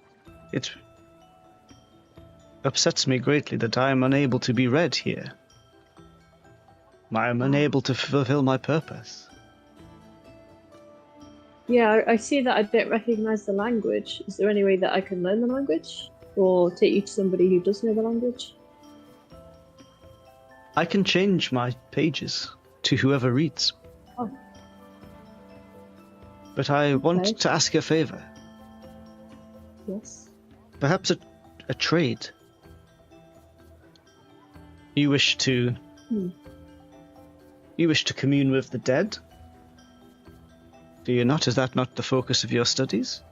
it upsets me greatly that I am unable to be read here. I am unable to fulfill my purpose. Yeah, I see that I don't recognize the language. Is there any way that I can learn the language? Or take you to somebody who does know the language? I can change my pages to whoever reads. Oh. But I want Okay. to ask a favor. Yes. Perhaps a trade. You wish to... You wish to commune with the dead? Do you not? Is that not the focus of your studies?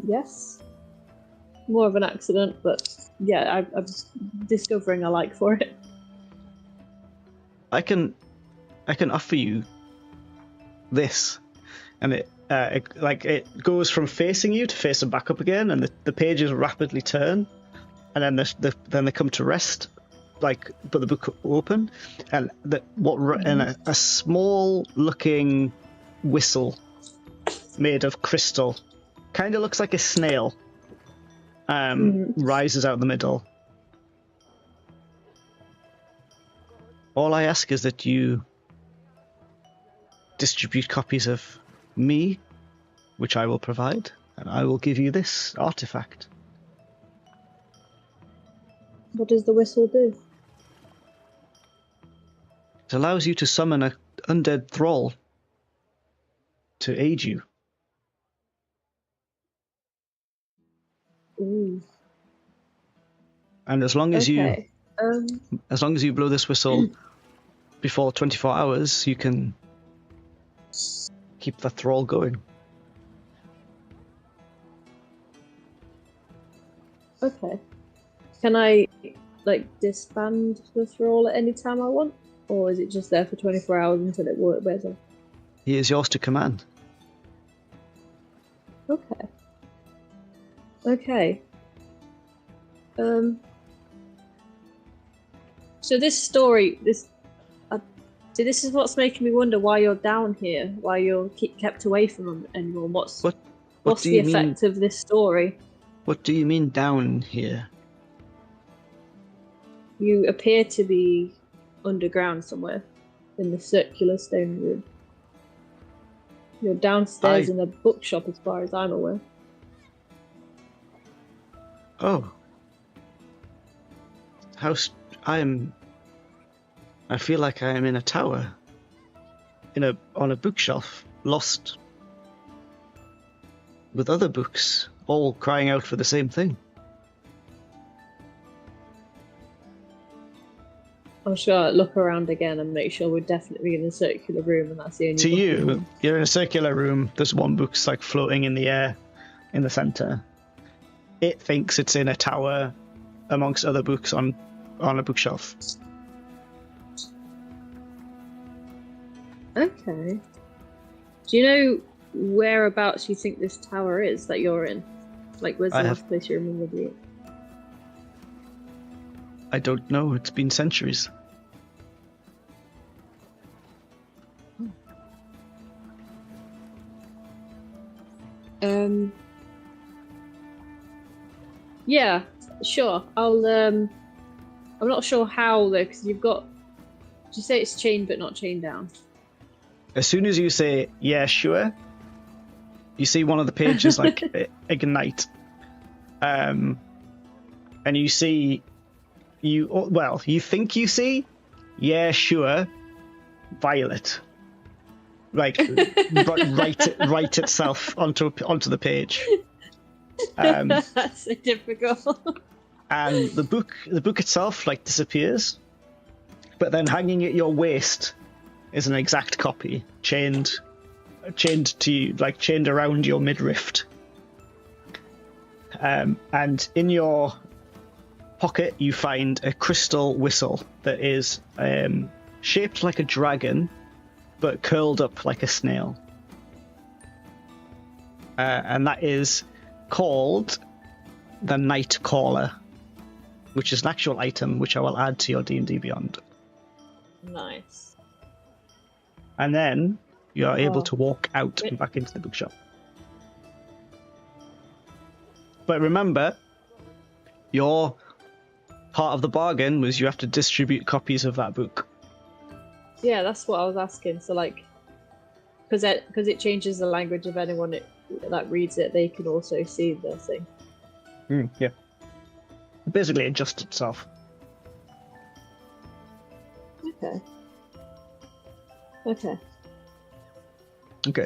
Yes. More of an accident, but yeah, I'm discovering a like for it. I can I can offer you this, and it goes from facing you to facing back up again, and the pages rapidly turn, and then they come to rest, but the book open, and a small looking whistle made of crystal, kind of looks like a snail, rises out the middle. All I ask is that you distribute copies of me, which I will provide, and I will give you this artifact. What does the whistle do? It allows you to summon an undead thrall to aid you. Ooh. And as long as Okay. you blow this whistle before 24 hours, you can keep the thrall going. Okay. Can I, disband the thrall at any time I want? Or is it just there for 24 hours until it wears off? He is yours to command. Okay. Okay. So this story, this is what's making me wonder why you're down here, why you're kept away from anyone. What's the effect of this story? What do you mean down here? You appear to be underground somewhere in the circular stone room. You're downstairs in a bookshop as far as I'm aware. Oh. I feel like I am in a tower. On a bookshelf, lost. With other books, all crying out for the same thing. I'm sure I'll look around again and make sure we're definitely in a circular room and that's the only To you, you're in a circular room, there's one book's floating in the air in the centre. It thinks it's in a tower amongst other books on a bookshelf. Okay. Do you know whereabouts you think this tower is that you're in? Where's the last place you remember being? I don't know, it's been centuries. Yeah, sure. I'm not sure how though, because you've got. Did you say it's chained but not chained down? As soon as you say, yeah, sure, you see one of the pages ignite. And you see, you think you see, yeah, sure, Violet. Write itself onto the page. That's so difficult. And the book itself disappears, but then hanging at your waist is an exact copy, chained to you, chained around your midriff. And in your pocket you find a crystal whistle that is shaped like a dragon, but curled up like a snail. And that is called the Night Caller, which is an actual item which I will add to your D&D Beyond. Nice. And then you are able to walk out and back into the bookshop. But remember, your part of the bargain was you have to distribute copies of that book. Yeah, that's what I was asking. So because it changes the language of anyone that reads it, they can also see the thing. Yeah. Basically adjusts itself. Okay.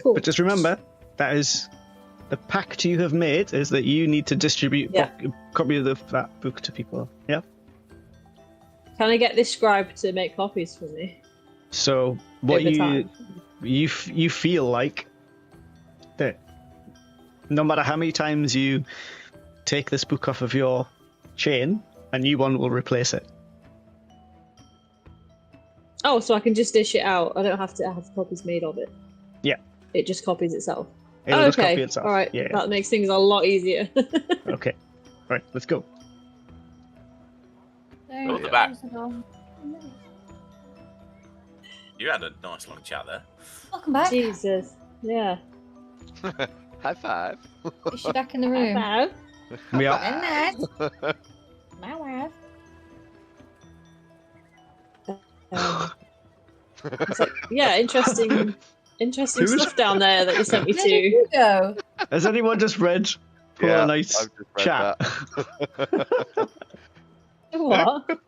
Cool. But just remember, that is the pact you have made, is that you need to distribute a copy of that book to people. Yeah. Can I get this scribe to make copies for me? So what you feel like that no matter how many times you take this book off of your chain, a new one will replace it. Oh, so I can just dish it out. I don't have to have copies made of it. Yeah. It just copies itself. It'll just okay. copy itself. All right. Yeah. That makes things a lot easier. Okay. Right. Let's go. There At the back. goes the door. You had a nice long chat there. Welcome back. Jesus. Yeah. High five. Is she back in the room? Hello. We are. Very nice. My wife. It's like, yeah, interesting Who's- stuff down there that you sent me Where did to. you go? Has anyone just read Poor Yeah, Knight's I've just read chat? that. What?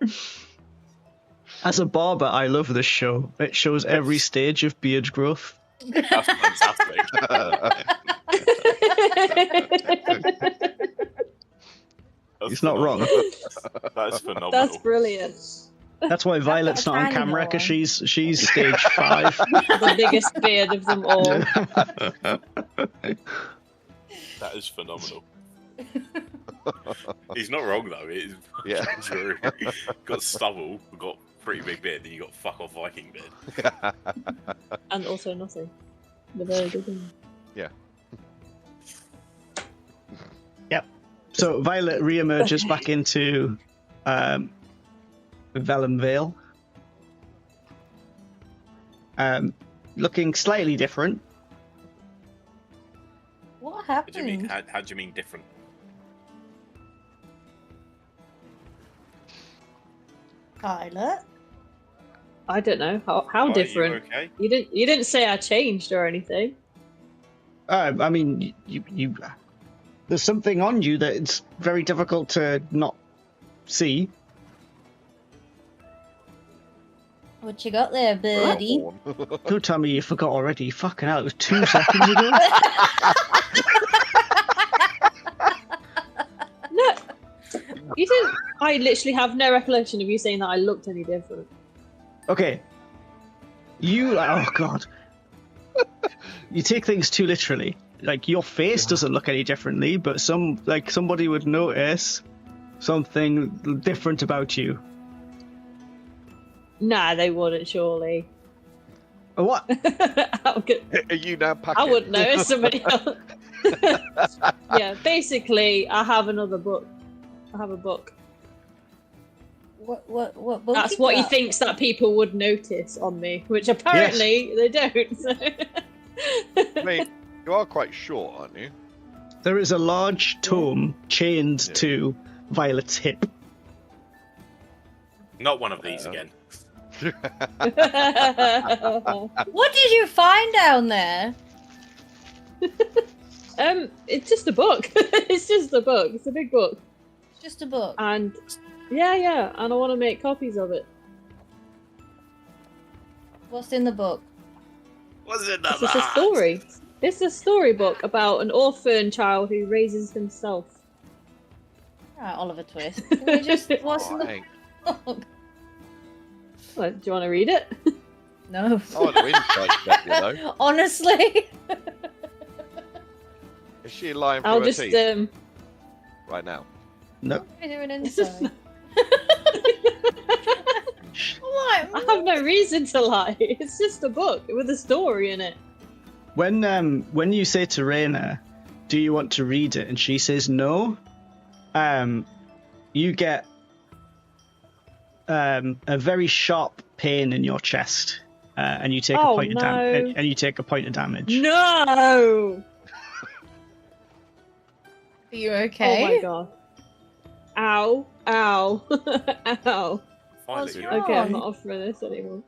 As a barber, I love this show. It shows every stage of beard growth. That's fantastic. He's not wrong. That is phenomenal. That's brilliant. That's why Violet's not on tiny camera, one. because she's stage 5. The biggest beard of them all. That is phenomenal. He's not wrong though. It is Yeah. true. Got stubble, got pretty big beard, then you got fuck off Viking beard. And also nothing. The very good one. So Violet re-emerges back into Vellum Vale. Looking slightly different. What What happened? do you mean? How do you mean different? Violet? I don't know how Are you different. okay? You didn't say I changed or anything. I mean, you there's something on you that it's very difficult to not see. What you got there, birdie? Don't tell me you forgot already. Fucking hell, it was 2 seconds ago. No, you didn't. I literally have no recollection of you saying that I looked any different. Okay. Oh god. You take things too literally. Like, your face doesn't look any differently, but somebody would notice something different about you. Nah, they wouldn't surely. What? How could- Are you now packing? I wouldn't know if somebody else. Yeah, basically, I have another book. I have a book. What book That's you what he got? thinks that people would notice on me, which apparently they don't. So. I mean, you are quite short, aren't you? There is a large tome chained to Violet's hip. Not one of these again. What did you find down there? It's just a book. It's just a book. It's a big book, It's just a book. and yeah, and I want to make copies of it. What's in the book? What's it It's just a story. It's a storybook about an orphan child who raises himself. Alright, Oliver Twist. Can we just what's in the Alright. book? What, do you want to read it? No. I want to insight check you though. Honestly. Is she lying through I'll her just teeth right now? No. We're doing It's just- inside. I have no reason to lie. It's just a book with a story in it. When you say to Raina, do you want to read it? And she says no, you get a very sharp pain in your chest, and you take Oh, a point of no. damage. And you take a point of damage. No! Are you okay? Oh my god. Ow. Ow. Ow. Violet, What's you wrong? Okay, I'm not offering this anymore.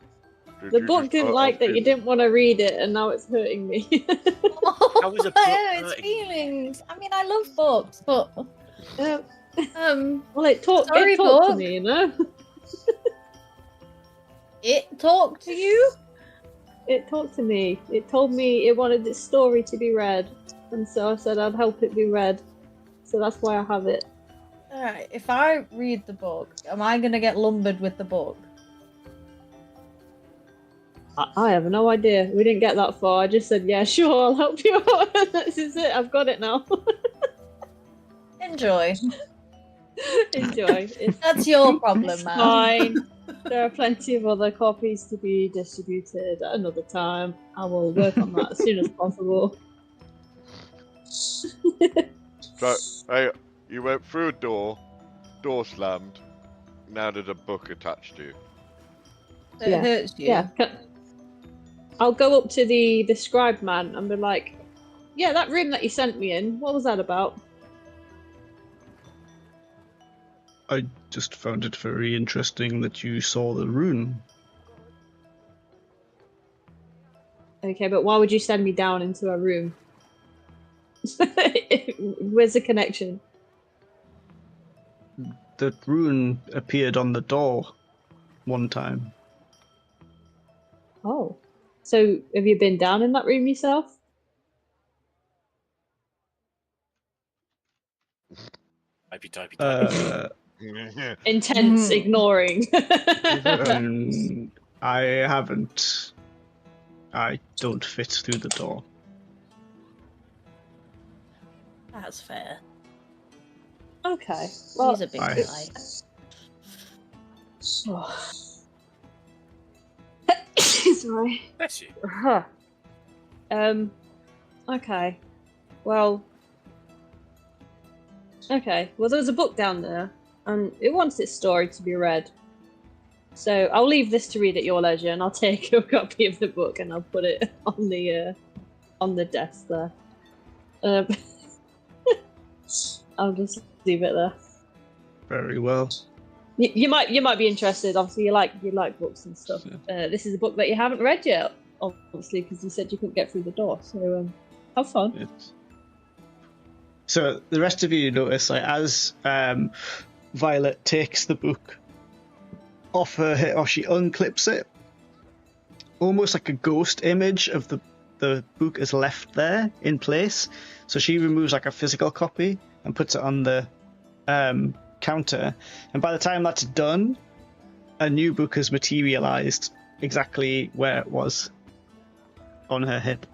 Did The you book just didn't put like a that you pin- didn't want to read it, and now it's hurting me. How was a book It's hurting? feelings. I mean, I love books, but Well, it talked to Storybook. me, you know? it talked to you. It talked to me. It told me it wanted its story to be read, and so I said I'd help it be read. So that's why I have it. Alright, if I read the book, am I gonna get lumbered with the book? I have no idea. We didn't get that far. I just said, yeah, sure, I'll help you out. This is it. I've got it now. Enjoy. Enjoy. It's That's your problem, man. fine. There are plenty of other copies to be distributed at another time. I will work on that as soon as possible. So, hey, you went through a door slammed. Now there's a book attached to you. It Yeah. hurts you. Yeah. I'll go up to the scribe man and be like, yeah, that room that you sent me in, what was that about? I just found it very interesting that you saw the rune. Okay, but why would you send me down into a room? Where's the connection? The rune appeared on the door one time. Oh. So have you been down in that room yourself? Intense ignoring. I haven't. I don't fit through the door. That's fair. Okay. Well, He's a big I- guy. Sorry. Bless you. Huh. Okay. Well. Okay. Well, there's a book down there, and it wants its story to be read. So I'll leave this to read at your leisure, and I'll take a copy of the book and I'll put it on the desk there. I'll just leave it there. Very well. You might be interested. Obviously, you like books and stuff. This is a book that you haven't read yet, obviously, because you said you couldn't get through the door. So have fun. So the rest of you notice, like, as Violet takes the book off her head, or she unclips it, almost like a ghost image of the book is left there in place. So she removes like a physical copy and puts it on the counter, and by the time that's done, a new book has materialized exactly where it was on her hip.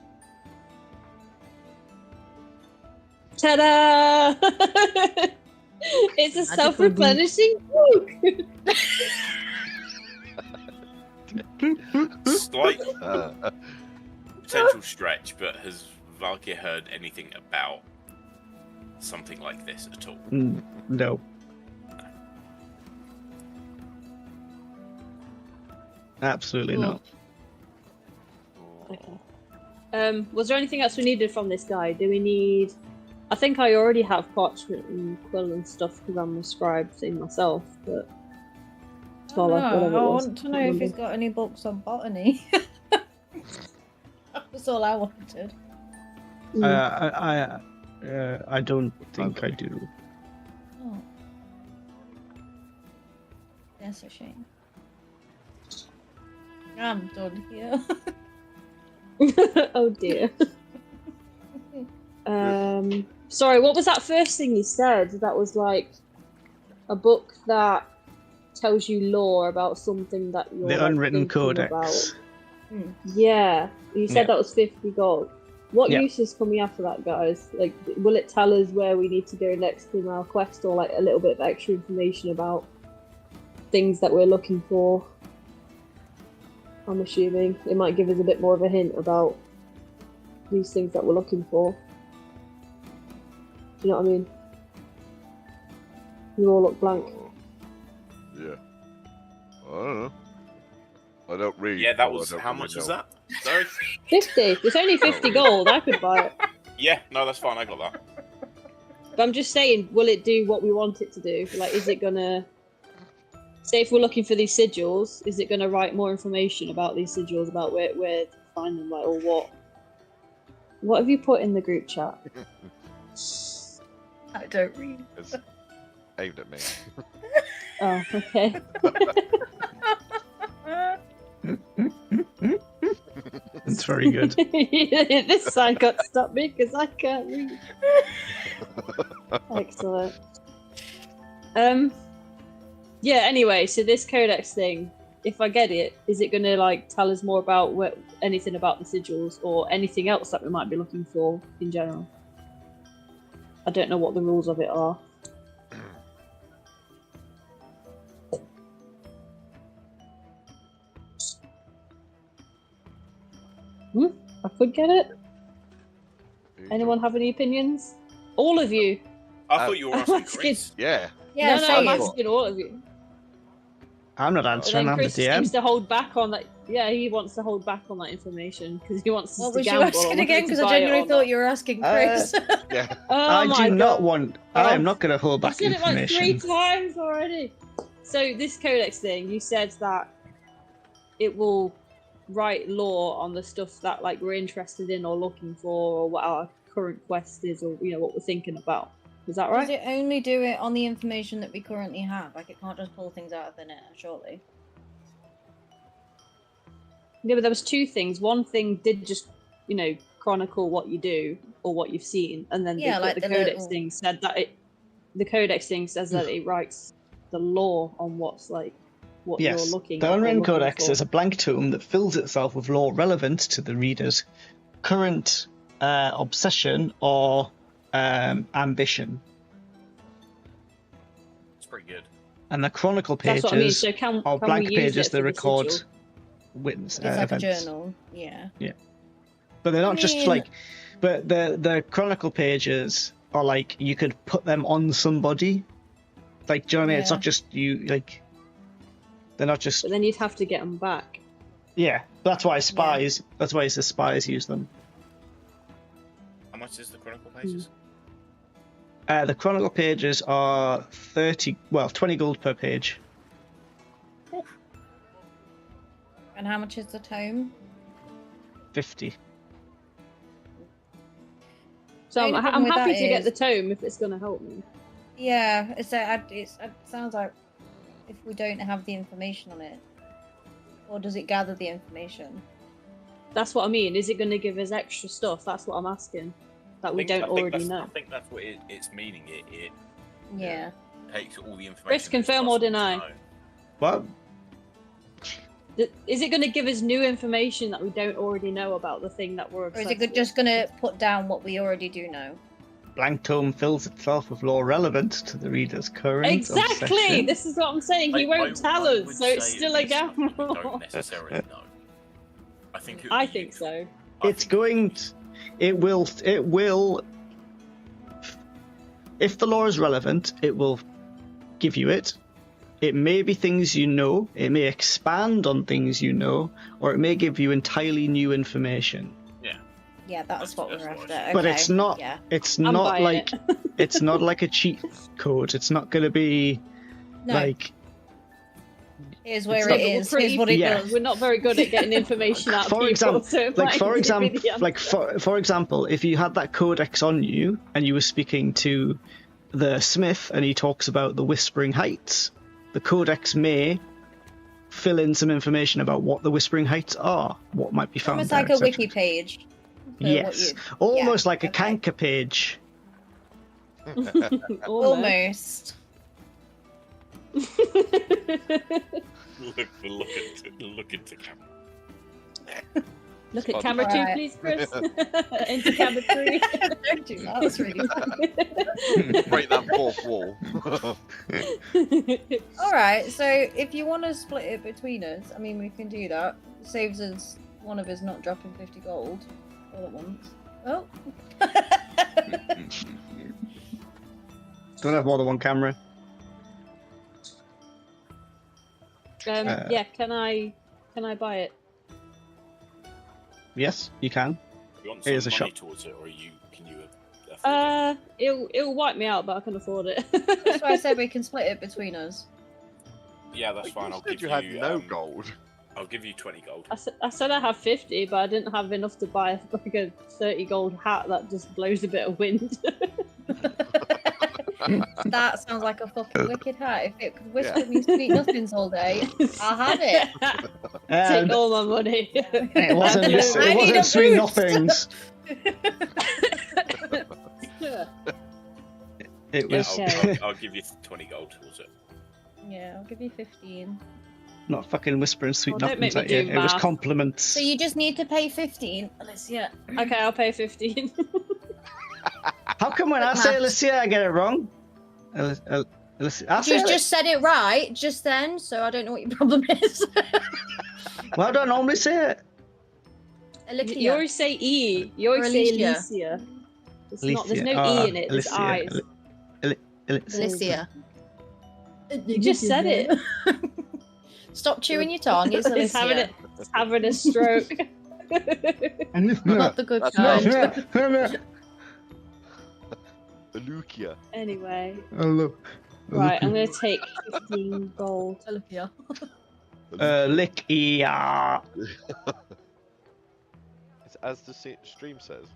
Ta-da! It's a self-replenishing book. Slight potential stretch, but has Valkyr heard anything about something like this at all? No. Absolutely not. Okay. Was there anything else we needed from this guy? Do we need... I think I already have parchment and quill and stuff because I'm a scribe thing myself, but... I want to know if he's got any books on botany. That's all I wanted. I don't think I do. Oh. That's a shame. I'm done here. Oh dear. Sorry, what was that first thing you said? That was like a book that tells you lore about something that you're The Unwritten Codex. About. Yeah, you said that was 50 gold. What uses coming after that, guys? Like, will it tell us where we need to go next in our quest, or like a little bit of extra information about things that we're looking for? I'm assuming it might give us a bit more of a hint about these things that we're looking for. Do you know what I mean? You all look blank. Yeah. I don't know. I don't read. Yeah, that so was... I don't How really much know. was that? Sorry? 50. It's only 50 gold. I could buy it. Yeah, no, that's fine. I got that. But I'm just saying, will it do what we want it to do? Like, is it gonna... Say if we're looking for these sigils, is it gonna write more information about these sigils, about where to find them, like, or what? What have you put in the group chat? I don't read. It's aimed at me. Oh, okay. It's very good. This sign got to stop me because I can't read. Excellent. Yeah, anyway, so this codex thing, if I get it, is it going to like tell us more about anything about the sigils or anything else that we might be looking for in general? I don't know what the rules of it are. I could get it. Who Anyone have any opinions? All of you. I thought you were I'm asking asking- Chris. Yeah. Yeah, no, say I'm it. asking all of you. I'm not But answering. then I'm the Chris seems DM. to hold back on that. Yeah, he wants to hold back on that information because he wants us What to was you gamble asking on again? whether to Because I buy it genuinely or thought not. you were asking Chris. Yeah. Oh I my do not God. want. I am Oh, not going to hold I've back said it like 3 information. times already. So this codex thing, you said that it will write lore on the stuff that like we're interested in or looking for, or what our current quest is, or what we're thinking about. Is that Does right? it only do it on the information that we currently have? Like, it can't just pull things out of thin air, surely. Yeah, but there was 2 things. One thing did just, chronicle what you do or what you've seen, and then Yeah, like the the codex little- thing said that the codex thing says that it writes the lore on what's like what Yes, you're looking the at or Unwritten looking Codex for. is a blank tome that fills itself with lore relevant to the reader's current obsession or ambition. It's pretty good. And the chronicle That's what I mean. pages So can are we blank use pages it that for the record sigil? witness It's like events. a journal. Yeah. But they're not just mean- like. But the chronicle pages are like you could put them on somebody. Like, do you know what I mean? It's Yeah. not just you. Like, they're not just. But then you'd have to get them back. Yeah, that's why spies. That's why the spies use them. How much is the Chronicle pages? The chronicle pages are 20 gold per page. And how much is the tome? 50. So The I'm only problem with happy that to get is- the tome if it's going to help me. Yeah, it sounds like if we don't have the information on it, or does it gather the information? That's what I mean. Is it going to give us extra stuff? That's what I'm asking. That we don't already know. I think that's what it's meaning. It Yeah. takes all the information. Chris, that's confirm or possible to deny? know. What? Is it going to give us new information that we don't already know about the thing that we're Or obsessed is it with? just gonna put down what we already do know? Blank tome fills itself with lore relevant to the reader's current Exactly! obsession. This is what I'm saying. He won't tell I us, would so it's say still it a is something we gamble. don't necessarily know. I think. It would I be think useful. so. I It's think going. It will. If the lore is relevant, it will give you it. It may be things you know. It may expand on things you know, or it may give you entirely new information. Yeah, that's what we're That's what after. But Okay, it's not. Yeah. It's I'm not buying like. it. It's not like a cheat code. It's not going to be No, like. here's where like- it is. We're Here's what it Yeah. does. We're not very good at getting information out of For people. example, so it like might for give me example, the answer. like for example, if you had that codex on you and you were speaking to the smith and he talks about the Whispering Heights, the codex may fill in some information about what the Whispering Heights are, what might be found Almost there, like a etc. wiki page. for what Yes, you- almost like a okay. canker page. Almost. Look into camera. Look at Spot camera on. 2, Alright. please, Chris. Into camera 3. Don't do that. That's really fun. Break that fourth wall. All right. So if you want to split it between us, I mean, we can do that. Saves us one of us not dropping 50 gold all at once. Oh. Don't have more than one camera. Yeah, can I buy it? Yes, you can. You want Here's some a money shop. towards it, or can you afford it? It'll wipe me out, but I can afford it. That's why I said we can split it between us. Yeah, that's You fine. I'll said give you you. had no gold. I'll give you 20 gold. I said I have 50, but I didn't have enough to buy like a 30 gold hat that just blows a bit of wind. That sounds like a fucking wicked hat. If it could whisper me sweet nothings all day, I'll have it. Take all my money. It wasn't. I It need a wasn't sweet boost. nothings. Yeah. It Yeah, was Okay. I'll give you 20 gold towards it. Yeah, I'll give you 15. not fucking whispering sweet Oh, don't nothings make me at you. do It was math. compliments. So you just need to pay 15, Alicia. Okay, I'll pay 15. How come when I Good say maths. Alicia, I get it wrong? Alicia, I say You just said it right just then, so I don't know what your problem is. Well, I don't normally say it. You always say E. You always say Alicia. Alicia. It's not. There's no Alicia. E in it. There's Alicia. I's. Alicia. You just said it. Stop chewing your tongue. It's It's Alicia. having a stroke. And if Not not, the good That's kind. Lucia. Anyway, hello. right. I'm gonna take 15 gold. Alicia. Lick yeah. It's as the stream says.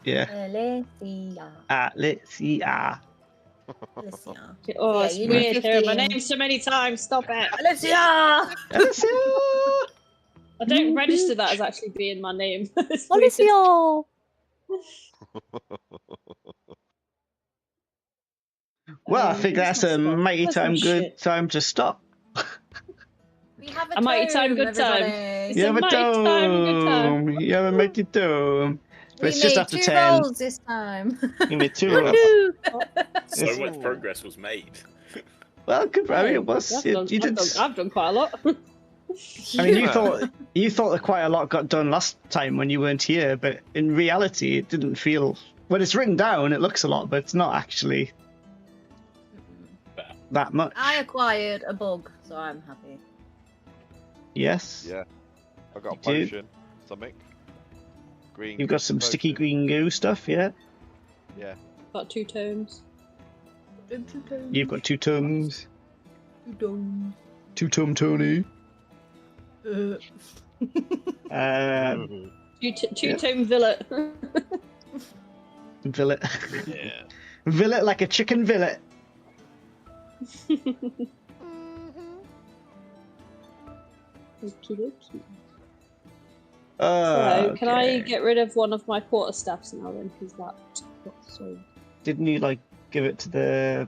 Yeah. Alicia. Let's see. Alicia. Oh, Yeah, it's you weird need hearing my 15. name so many times. Stop it. Alicia! I don't register that as actually being my name. It's weird. Alicia! Well, I think that's a mighty That's not time good shit. time to stop. We have A mighty time, good time. everybody. It's a mighty time, good time. You have a mighty time. But We it's just made after 2 10. rolls this time. You made 2 rolls. So much progress was made. Well, good. I mean, it was. I've You done, did. I've done quite a lot. I mean, you thought that quite a lot got done last time when you weren't here, but in reality, it didn't feel. When it's written down, it looks a lot, but it's not actually that much. I acquired a bug, so I'm happy. Yes. Yeah. I got a You do. potion. Something. Green. You've got some potion. sticky green goo stuff, yeah. Yeah. Got 2 tomes. You've got 2 tomes. 2 Tom Tony. Um, 2 tome villet. Villet. Yeah. Villet like a chicken villet. Okie dokie. So, can I Okay. get rid of one of my quarterstaffs now then? Because that's so. Didn't you like give it to the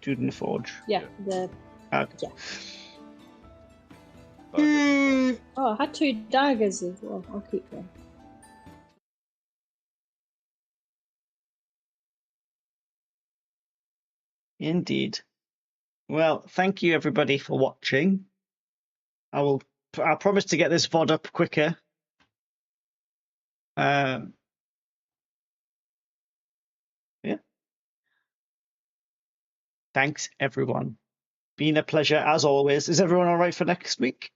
dude in the forge? Yeah, the. Okay. Yeah. Oh, Oh, I had 2 daggers as well. I'll keep them. Indeed. Well, thank you everybody for watching. I'll promise to get this VOD up quicker. Yeah. Thanks everyone. Been a pleasure as always. Is everyone all right for next week?